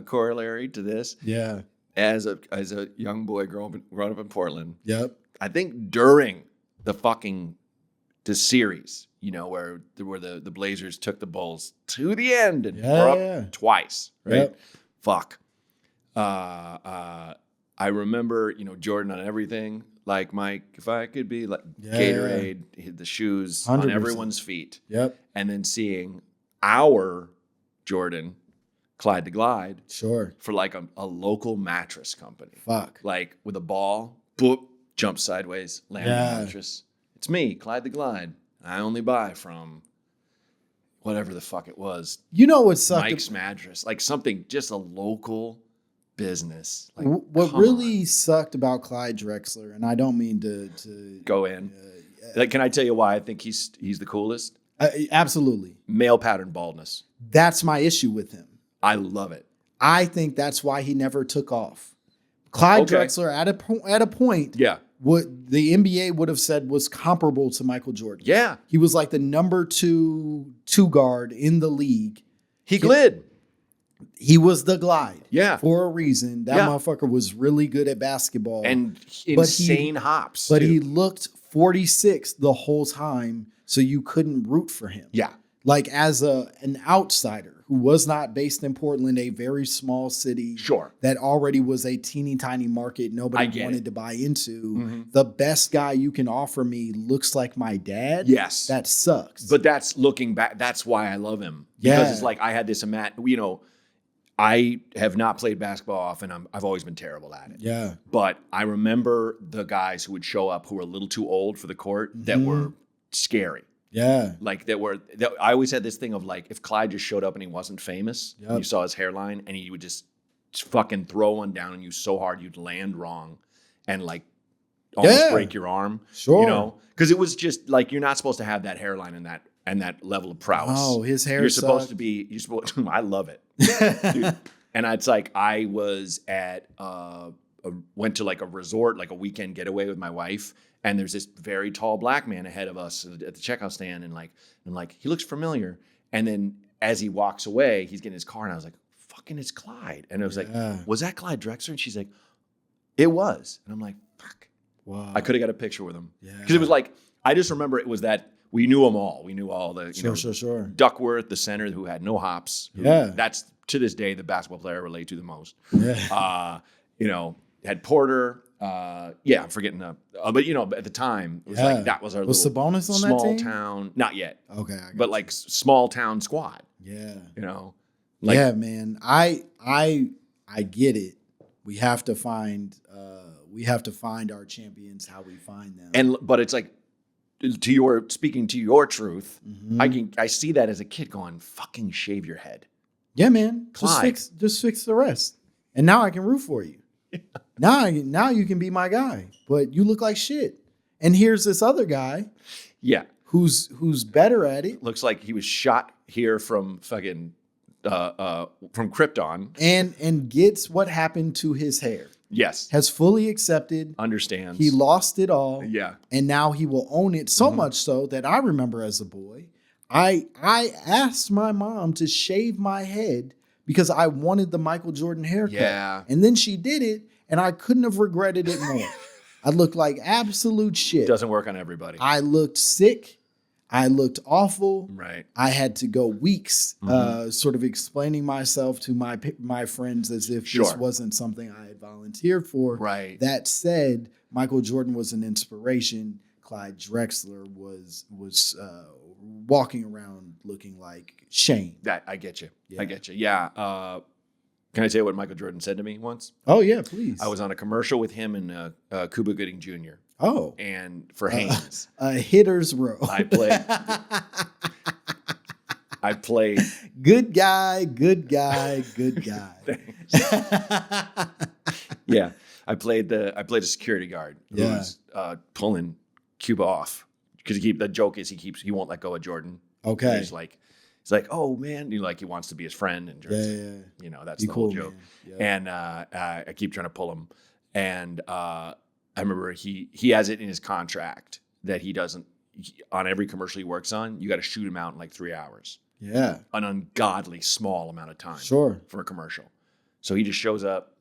corollary to this. Yeah. As a young boy growing up in Portland, Yep. I think during the series, where the Blazers took the Bulls to the end and were up twice, right? Yep. Fuck. I remember, Jordan on everything. Like, Mike, if I could be like Gatorade, the shoes 100%. on everyone's feet. Yep. And then seeing our Jordan, Clyde the Glide, Sure, for like a local mattress company. Fuck. Like with a ball, boop, jump sideways, land on the mattress. It's me, Clyde the Glide. I only buy from whatever the fuck it was. You know what sucked? Mike's mattress. Like something, just a local business. Like, what really sucked about Clyde Drexler, and I don't mean to go in. Like, can I tell you why I think he's the coolest? Absolutely. Male pattern baldness. That's my issue with him. I love it. I think that's why he never took off. Clyde Drexler at a point, what the NBA would have said was comparable to Michael Jordan. Yeah, he was like the number two guard in the league. He glid. He was the Glide. Yeah, for a reason. That motherfucker was really good at basketball and insane hops. But he looked 46 the whole time, so you couldn't root for him. Yeah. Like as an outsider who was not based in Portland, a very small city that already was a teeny tiny market nobody wanted to buy into. Mm-hmm. The best guy you can offer me looks like my dad. Yes. That sucks. But that's looking back. That's why I love him. Because it's like I had this I have not played basketball often. I've always been terrible at it. Yeah. But I remember the guys who would show up who were a little too old for the court that were scary. Yeah. Like I always had this thing of like, if Clyde just showed up and he wasn't famous, you saw his hairline and he would just fucking throw one down on you so hard you'd land wrong and like almost break your arm. Sure. Because it was just like, you're not supposed to have that hairline and that level of prowess. Oh, his hair. You're supposed to. I love it. Dude. And it's like, I was went to like a resort, like a weekend getaway with my wife. And there's this very tall black man ahead of us at the checkout stand. And I'm like, he looks familiar. And then as he walks away, he's getting in his car. And I was like, fucking, it's Clyde. And I was like, was that Clyde Drexler? And she's like, it was. And I'm like, fuck. Wow. I could have got a picture with him. Yeah. Because it was like, I just remember it was that we knew them all. We knew all the, sure. Duckworth, the center who had no hops. That's to this day the basketball player I relate to the most. Yeah. Had Porter. I'm forgetting but at the time it was like that was our was little Sabonis on small that team? Town. Not yet. Okay, but like small town squad. Yeah, man. I get it. We have to find our champions. How we find them. But it's like speaking to your truth. Mm-hmm. I see that as a kid going, fucking shave your head. Yeah, man. Clyde. Just fix the rest, and now I can root for you. Now you can be my guy, but you look like shit. And here's this other guy, who's better at it. Looks like he was shot here from fucking from Krypton, and gets what happened to his hair. Yes, has fully accepted, understands. He lost it all. Yeah, and now he will own it. So much so that I remember as a boy, I asked my mom to shave my head because I wanted the Michael Jordan haircut. Yeah. And then she did it, and I couldn't have regretted it more. I looked like absolute shit. Doesn't work on everybody. I looked sick. I looked awful. Right. I had to go weeks sort of explaining myself to my friends as if this wasn't something I had volunteered for. Right. That said, Michael Jordan was an inspiration. Clyde Drexler was walking around looking like Shane. That I get you. Yeah. I get you. Yeah. Can I tell you what Michael Jordan said to me once? Oh yeah, please. I was on a commercial with him and Cuba Gooding Jr. Oh. And for Haynes. A hitter's row. I played. Good guy. Yeah. I played a security guard who was pulling Cuba off. Because the joke is he won't let go of Jordan. Okay. He's like, oh man, he wants to be his friend, and that's the whole joke. Yeah. And I keep trying to pull him, and I remember he has it in his contract that he doesn't on every commercial he works on. You got to shoot him out in like 3 hours. Yeah, an ungodly small amount of time. Sure, for a commercial. So he just shows up.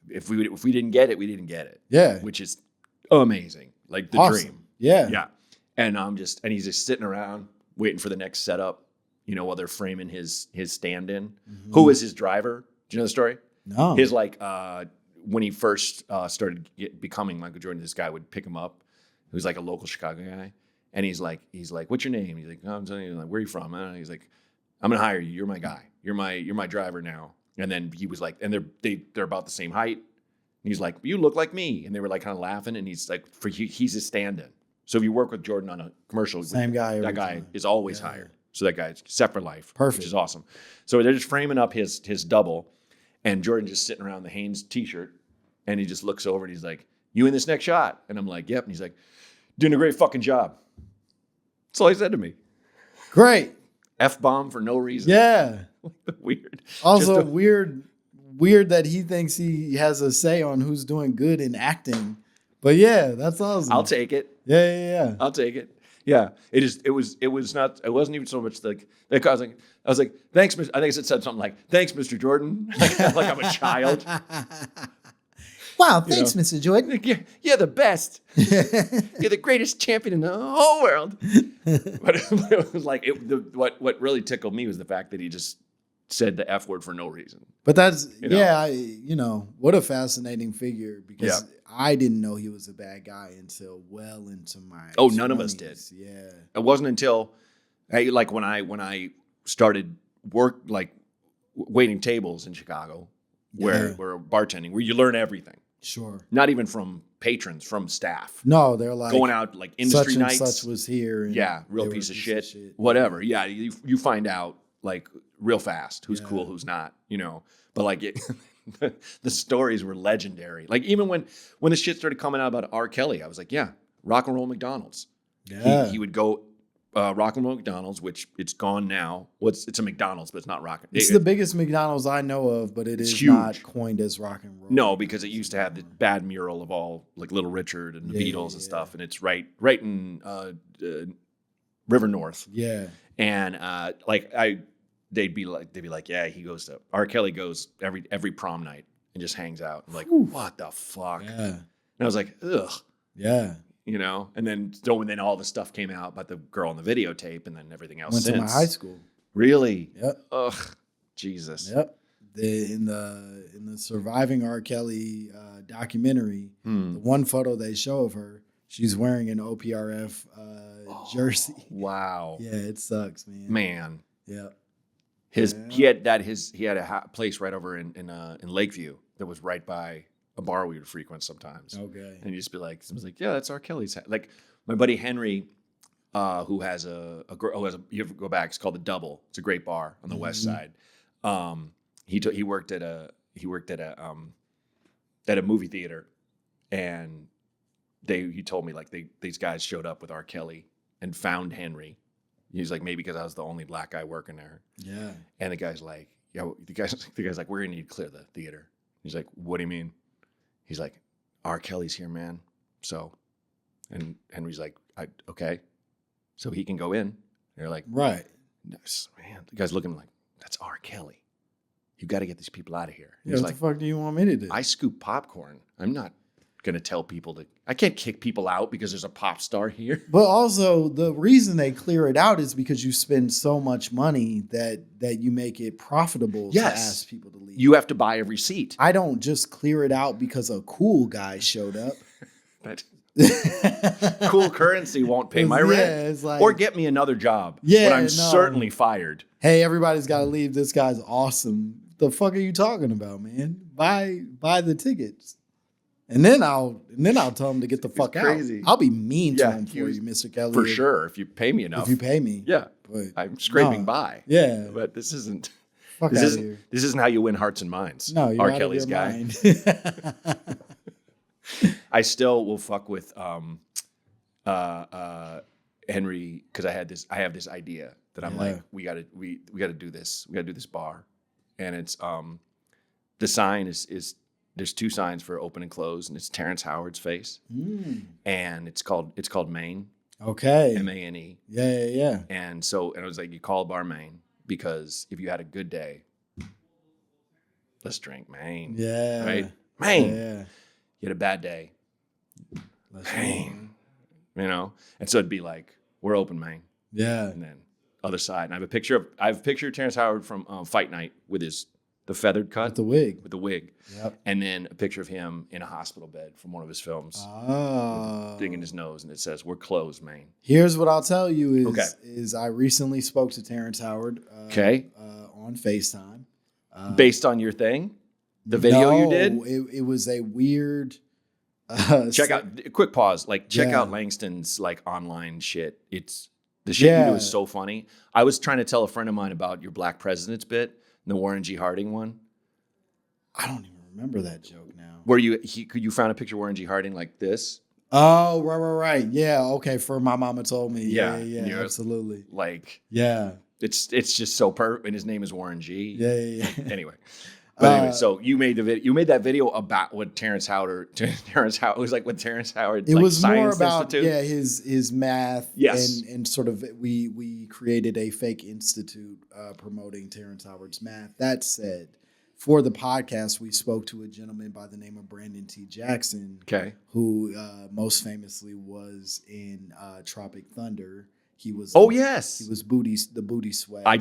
If we didn't get it, we didn't get it. Yeah. Which is amazing. Like the Awesome. dream. Yeah. Yeah. And he's just sitting around waiting for the next setup, while they're framing his stand-in. Mm-hmm. Who was his driver? Do you know the story? No. His when he first started becoming Michael Jordan, this guy would pick him up. He was like a local Chicago guy. And he's like, what's your name? He's like, oh, I'm telling you, like, where are you from? And he's like, I'm gonna hire you. You're my guy. You're my driver now. And then he was like, and they're about the same height. And he's like, you look like me. And they were like kind of laughing. And he's like, he's a stand-in. So if you work with Jordan on a commercial, same guy, that guy is always hired. So that guy's set for life. Perfect. Which is awesome. So they're just framing up his double, and Jordan just sitting around the Hanes t-shirt, and he just looks over and he's like, you in this next shot? And I'm like, yep. And he's like, doing a great fucking job. That's all he said to me. Great. F-bomb for no reason. Yeah. Weird. Also weird that he thinks he has a say on who's doing good in acting. But yeah, that's awesome. I'll take it. Yeah. I'll take it. Yeah. It wasn't even so much like I was like, thanks, Mr. I think it said something like, thanks, Mr. Jordan. like I'm a child. Wow, thanks, Mr. Jordan. You're the best. You're the greatest champion in the whole world. But it was like, what really tickled me was the fact that he just said the F word for no reason. But that's, what a fascinating figure, because I didn't know he was a bad guy until well into my 20s. None of us did. Yeah. It wasn't until, when I started waiting tables in Chicago, where bartending, where you learn everything. Sure. Not even from patrons, from staff. No, they're like going out like industry such nights. And such was here. And real piece of shit. Whatever. Yeah, you find out like real fast who's cool, who's not. But like the stories were legendary. Like even when the shit started coming out about R. Kelly, I was like, yeah, Rock and Roll McDonald's. Yeah. He would go. Rock and Roll McDonald's, which it's gone now. It's a McDonald's, but it's not Rock. It's the biggest McDonald's I know of, but it is huge. Not coined as Rock and Roll. No, because it used to have the bad mural of all like Little Richard and the Beatles and stuff, and it's right in River North. Yeah, and they'd be like, yeah, he goes to R. Kelly goes every prom night and just hangs out. I'm like, what the fuck? Yeah, and I was like, ugh. Yeah. And then all the stuff came out about the girl on the videotape, and then everything else. Went since. to my high school. Really? Yep. Ugh. Jesus. Yep. In the Surviving R. Kelly documentary, the one photo they show of her, she's wearing an OPRF jersey. Wow. Yeah, it sucks, man. Man. Yep. He had a place right over in Lakeview that was right by a bar we would frequent sometimes. Okay. And you just be like, someone's like, yeah, that's R. Kelly's. Like my buddy Henry, who has a girl, you have to go back. It's called the Double. It's a great bar on the west side. He worked at a movie theater, and he told me like these guys showed up with R. Kelly and found Henry. He's like, maybe because I was the only black guy working there. Yeah. And the guy's like, the guy's like, we're gonna need to clear the theater. He's like, what do you mean? He's like, R. Kelly's here, man. So, and Henry's like, okay. So he can go in. They're like, right. Nice, man. The guy's looking like, that's R. Kelly. You got to get these people out of here. Yeah, what the fuck do you want me to do? I scoop popcorn. I'm not going to tell people I can't kick people out because there's a pop star here. But also the reason they clear it out is because you spend so much money that you make it profitable to ask people to leave. You have to buy every seat. I don't just clear it out because a cool guy showed up. Cool currency won't pay my rent. It's like, or get me another job when I'm certainly fired. Hey, everybody's got to leave. This guy's awesome. The fuck are you talking about, man? Buy the tickets. And then I'll tell him to get the fuck out. I'll be mean to him for you, Mr. Kelly. For sure, if you pay me enough. If you pay me. Yeah. But I'm scraping by. Yeah. But this isn't fuck this out isn't of here. This isn't how you win hearts and minds. No, you're R. out Kelly's of your guy. mind. I still will fuck with Henry because I have this idea that I'm like, we gotta do this. We gotta do this bar. And it's the sign is there's two signs for open and close, and it's Terrence Howard's face. And it's called Maine. Okay. M-A-N-E. Yeah. And I was like, you call a bar Maine because if you had a good day, let's drink, man. Yeah. Right? Man. Yeah. You had a bad day. Let's Man. You know? And so it'd be like, we're open, man. Yeah. And then other side. And I have a picture of Terrence Howard from Fight Night with the feathered cut. With the wig. With the wig. Yep. And then a picture of him in a hospital bed from one of his films. Oh. Thing in his nose, and it says, we're closed, man. Here's what I'll tell you Okay. is I recently spoke to Terrence Howard on FaceTime. Based on your thing? The video you did? It was a weird... check out, quick pause, check out Langston's online shit. It's the shit you do is so funny. I was trying to tell a friend of mine about your Black Presidents bit, the Warren G. Harding one. I don't even remember that joke now. Where you found a picture of Warren G. Harding like this? Oh, right. Yeah, okay, for My Mama Told Me. Yeah, absolutely. Yeah. It's just so perfect, and his name is Warren G. Yeah. Anyway. But anyway, so you made that video about what Terrence Howard it was like with Terrence Howard. It was more Science about Institute. his math. Yes. And sort of we created a fake institute promoting Terrence Howard's math. That said, for the podcast, we spoke to a gentleman by the name of Brandon T. Jackson. Okay. Who most famously was in Tropic Thunder. He was. Oh yes. He was the booty sweat. I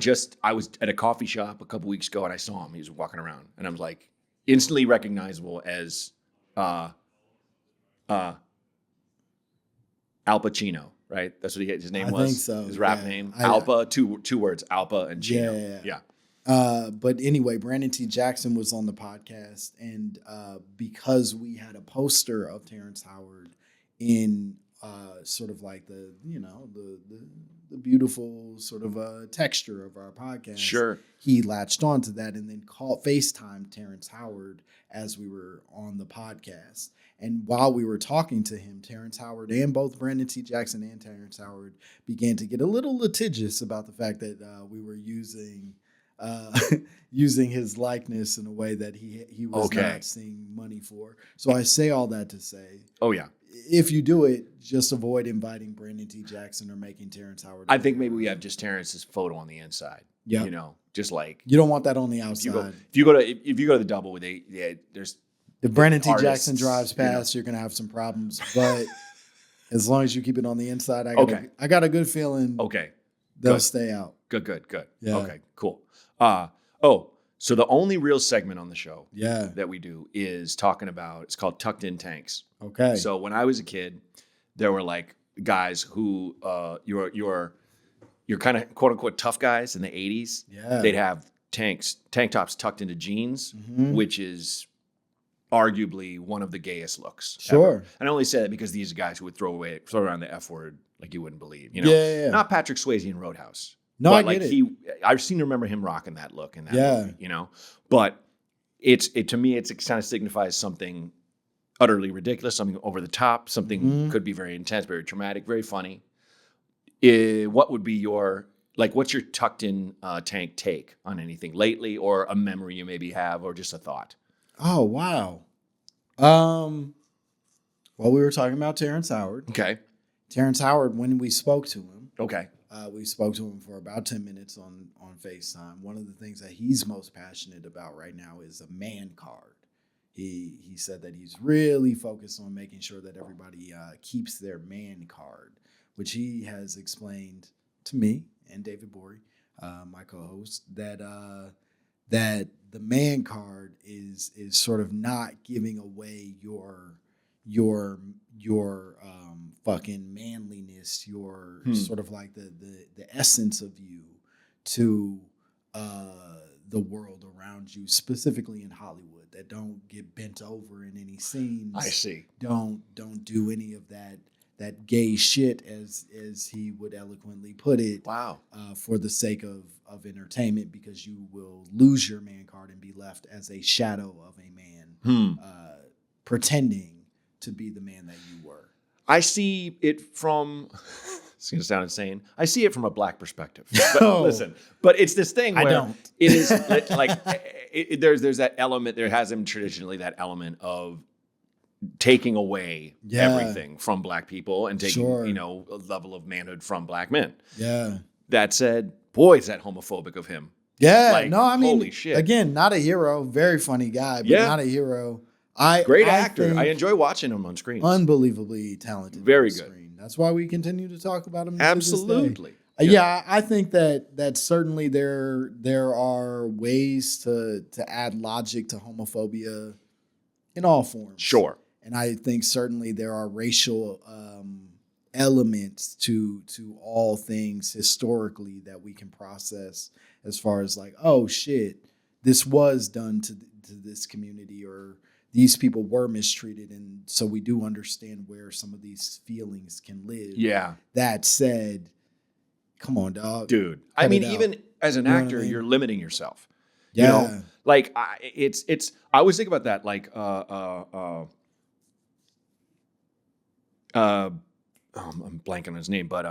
was at a coffee shop a couple weeks ago and I saw him. He was walking around and I was like instantly recognizable as Al Pacino, right? That's what his name was. I think so. His rap name. Alpa, two words, Alpa and Chino. Yeah. But anyway, Brandon T. Jackson was on the podcast, and because we had a poster of Terrence Howard in sort of like the beautiful sort of texture of our podcast. Sure. He latched onto that and then FaceTimed Terrence Howard as we were on the podcast. And while we were talking to him, Terrence Howard and both Brandon T. Jackson and Terrence Howard began to get a little litigious about the fact that we were using his likeness in a way that he was not seeing money for. So I say all that to say, if you do it, just avoid inviting Brandon T. Jackson or making Terrence Howard. I think maybe we have just Terrence's photo on the inside. Yeah, just like you don't want that on the outside. If you go to the double with there's. If Brandon T. Jackson drives past, you're gonna have some problems. But as long as you keep it on the inside, I got a good feeling. Okay, they'll stay out. Good. Yeah. Okay, cool. So the only real segment on the show that we do is talking about, it's called Tucked In Tanks. Okay. So when I was a kid, there were like guys who you're kind of quote unquote tough guys in the 80s. Yeah. They'd have tank tops tucked into jeans, which is arguably one of the gayest looks. Sure. Ever. And I only say that because these are guys who would throw around the F word like you wouldn't believe. Yeah. Not Patrick Swayze in Roadhouse. No, but I get it. I seem to remember him rocking that look in that movie, But it to me, it kind of signifies something utterly ridiculous, something over the top, something could be very intense, very traumatic, very funny. What would be what's your tucked in tank take on anything lately, or a memory you maybe have, or just a thought? Oh, wow. Well, we were talking about Terrence Howard. Okay. Terrence Howard, when we spoke to him. Okay. We spoke to him for about 10 minutes on FaceTime. One of the things that he's most passionate about right now is a man card. He said that he's really focused on making sure that everybody keeps their man card, which he has explained to me and David Bory, my co-host, that the man card is sort of not giving away your fucking manliness, your sort of like the essence of you to the world around you, specifically in Hollywood, that don't get bent over in any scenes. I see. Don't do any of that gay shit, as he would eloquently put it. Wow. For the sake of entertainment, because you will lose your man card and be left as a shadow of a man, pretending to be the man that you were. I see it from, it's going to sound insane, I see it from a black perspective. But listen, but it's this thing where I don't. It is there's that element, there has been traditionally that element of taking away everything from black people and taking, a level of manhood from black men. Yeah. That said, boy, is that homophobic of him Yeah, Like, no, I mean, holy shit. again, not a hero, very funny guy, but Yeah. not a hero. Great I actor. think I enjoy watching him on screen. unbelievably talented. Very on good. screen. That's why we continue to talk about him. Absolutely. To this day. Yeah, I think that certainly there are ways to add logic to homophobia in all forms. Sure. And I think certainly there are racial elements to all things historically that we can process as far as like, oh shit, this was done to this community, or these people were mistreated, and so we do understand where some of these feelings can live. Yeah. That said, come on, dog. Dude. I mean, even as an actor, you're limiting yourself. Yeah. You know? Like I always think about that, like I'm blanking on his name, but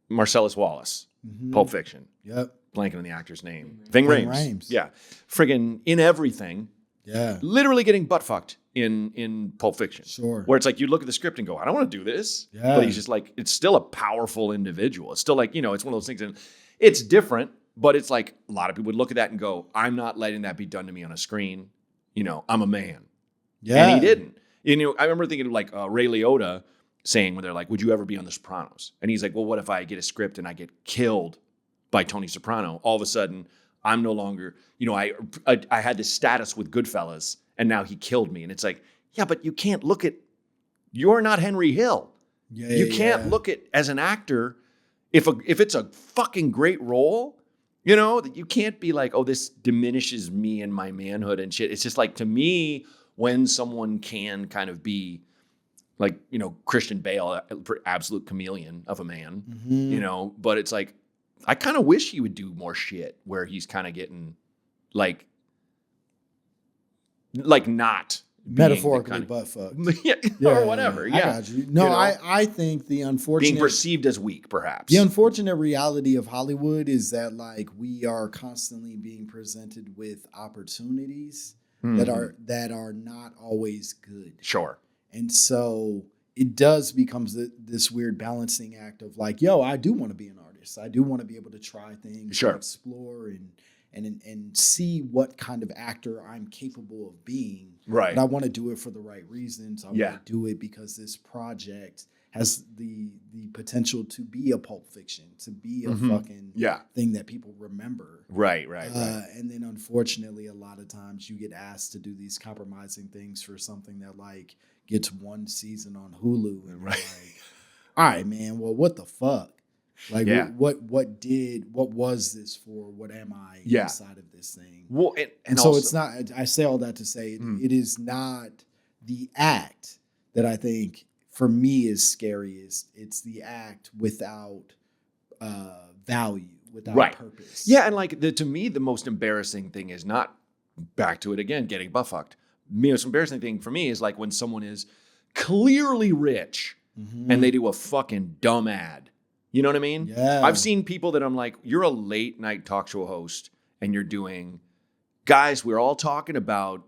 Marcellus Wallace, Pulp Fiction. Yep. Blanking on the actor's name. Ving Rhames. Yeah. Friggin' in everything. Yeah. Literally getting butt fucked in Pulp Fiction. Sure. Where it's like you look at the script and go, I don't want to do this. Yeah. But he's just like, it's still a powerful individual. It's still like, it's one of those things. And it's different, but it's like a lot of people would look at that and go, I'm not letting that be done to me on a screen. I'm a man. Yeah. And he didn't. I remember thinking of like Ray Liotta saying when they're like, would you ever be on The Sopranos? And he's like, well, what if I get a script and I get killed by Tony Soprano? All of a sudden, I'm no longer, I had this status with Goodfellas, and now he killed me. And it's like, yeah, but you can't look at, you're not Henry Hill. You can't look at, as an actor, if it's a fucking great role, that you can't be like, oh, this diminishes me and my manhood and shit. It's just like, to me, when someone can kind of be like, Christian Bale, absolute chameleon of a man, but it's like, I kind of wish he would do more shit where he's kind of getting like not metaphorically butt fucked. Or whatever. Yeah. I got you. No, I think the unfortunate being perceived as weak, perhaps. The unfortunate reality of Hollywood is that like we are constantly being presented with opportunities that are not always good. Sure. And so it does becomes this weird balancing act of like, yo, I do want to be an artist. I do want to be able to try things, sure, and explore and see what kind of actor I'm capable of being. Right. But I want to do it for the right reasons. I want to do it because this project has the potential to be a Pulp Fiction, to be a fucking thing that people remember. Right. And then unfortunately, a lot of times you get asked to do these compromising things for something that like gets one season on Hulu, and like, all right, man, well, what the fuck? Like, what was this for? What am I inside of this thing? Well, and so also, it's not, I say all that to say it is not the act that I think for me is scariest. It's the act without value, without purpose. Yeah, and like to me, the most embarrassing thing is not, back to it again, getting butt fucked. The most embarrassing thing for me is like when someone is clearly rich and they do a fucking dumb ad. You know what I mean? Yeah. I've seen people that I'm like, you're a late night talk show host and you're doing, guys, we're all talking about,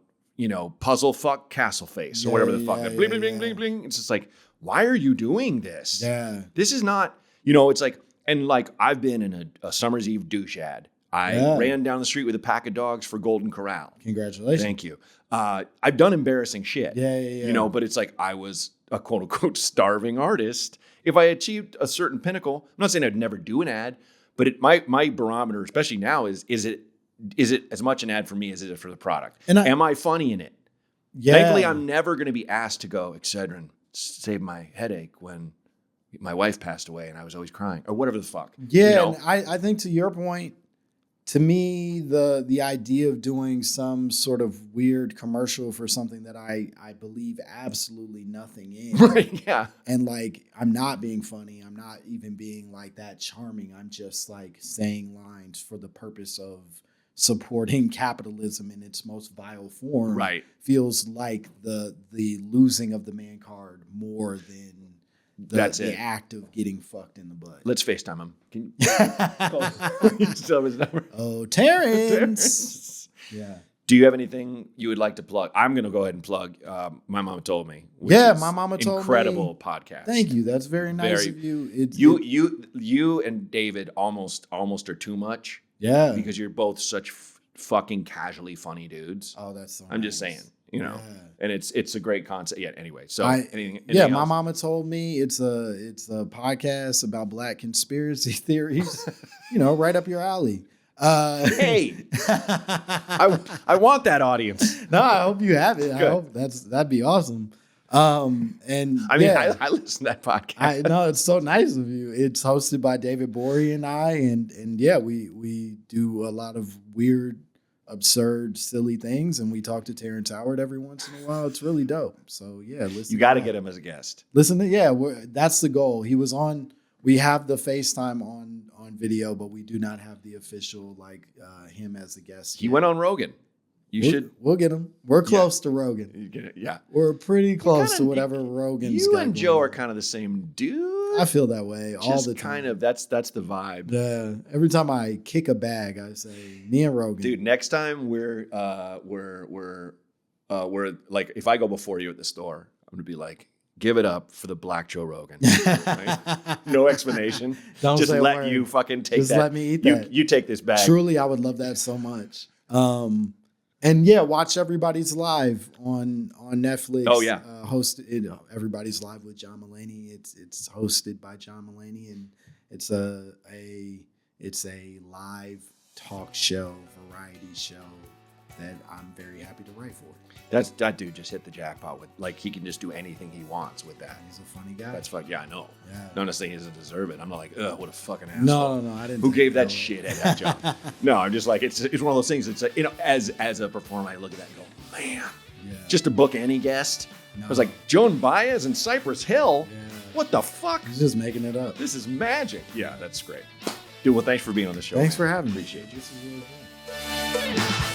puzzle fuck castle face or whatever the fuck. Bling, bling, bling, bling, bling. It's just like, why are you doing this? Yeah. This is not, it's like, and like I've been in a Summer's Eve douche ad. I ran down the street with a pack of dogs for Golden Corral. Congratulations. Thank you. I've done embarrassing shit. Yeah. But it's like I was a quote unquote starving artist. If I achieved a certain pinnacle, I'm not saying I'd never do an ad, but my barometer, especially now, is it as much an ad for me as it is for the product? And am I funny in it? Yeah. Thankfully, I'm never going to be asked to go, Excedrin saved my headache when my wife passed away and I was always crying or whatever the fuck. Yeah, and I think to your point, to me, the idea of doing some sort of weird commercial for something that I believe absolutely nothing in. Right, yeah. And like, I'm not being funny. I'm not even being like that charming. I'm just like saying lines for the purpose of supporting capitalism in its most vile form. Right. Feels like the losing of the man card more than the act of getting fucked in the butt. Let's FaceTime him. Can you tell him his number? Oh, Terrence. Yeah. Do you have anything you would like to plug? I'm going to go ahead and plug My Mama Told Me. My Mama Told Me. Incredible podcast. Thank you. That's very nice of you. You and David almost are too much. Yeah. because you're both such fucking casually funny dudes. Oh, that's so I'm nice. just saying, you know, Yeah. and it's a great concept. Yeah. Anyway, so anything yeah, my else? mama told me it's a podcast about Black conspiracy theories. You know, right up your alley. Hey, I want that audience. No, I hope you have it. I Good. hope that'd be awesome. And I mean, yeah, I listen to that podcast. I know it's so nice of you. It's hosted by David Bory and I, and yeah, we do a lot of weird, absurd, silly things, and we talk to Terrence Howard every once in a while. It's really dope. So yeah, listen. You got to get him as a guest. Listen to that's the goal. He was on. We have the FaceTime on video, but we do not have the official him as a guest. He went on Rogan. We'll get him. We're close to Rogan. You get it, yeah. We're pretty close to whatever Rogan's You got and going Joe on. are kind of the same dude. I feel that way all Just the time. kind of that's the vibe. Yeah. Every time I kick a bag, I say me and Rogan. Dude, next time we're like, if I go before you at the store, I'm gonna be like, give it up for the Black Joe Rogan. Right? No explanation. Don't just say a let word. you fucking take Just that. let me eat that. You take this bag. Truly, I would love that so much. And yeah, watch Everybody's Live on Netflix. Oh, yeah. Hosted Everybody's Live with John Mulaney. It's hosted by John Mulaney, and it's a live talk show, variety show that I'm very happy to write for. That dude just hit the jackpot with, like, he can just do anything he wants with that. He's a funny guy. That's fuck. Yeah, I know. Yeah. Not necessarily he doesn't deserve it. I'm not like, ugh, what a fucking asshole. No, I didn't. Who think gave that no. shit at that job? No, I'm just like, it's one of those things. It's like, you know, as a performer, I look at that and go, man, Yeah. just to book any guest. No. I was like, Joan Baez in Cypress Hill. Yeah. What the fuck? He's just making it up. This is magic. Yeah, that's great, dude. Well, thanks for being on the show. Thanks man. for having me. Appreciate you. This is really fun.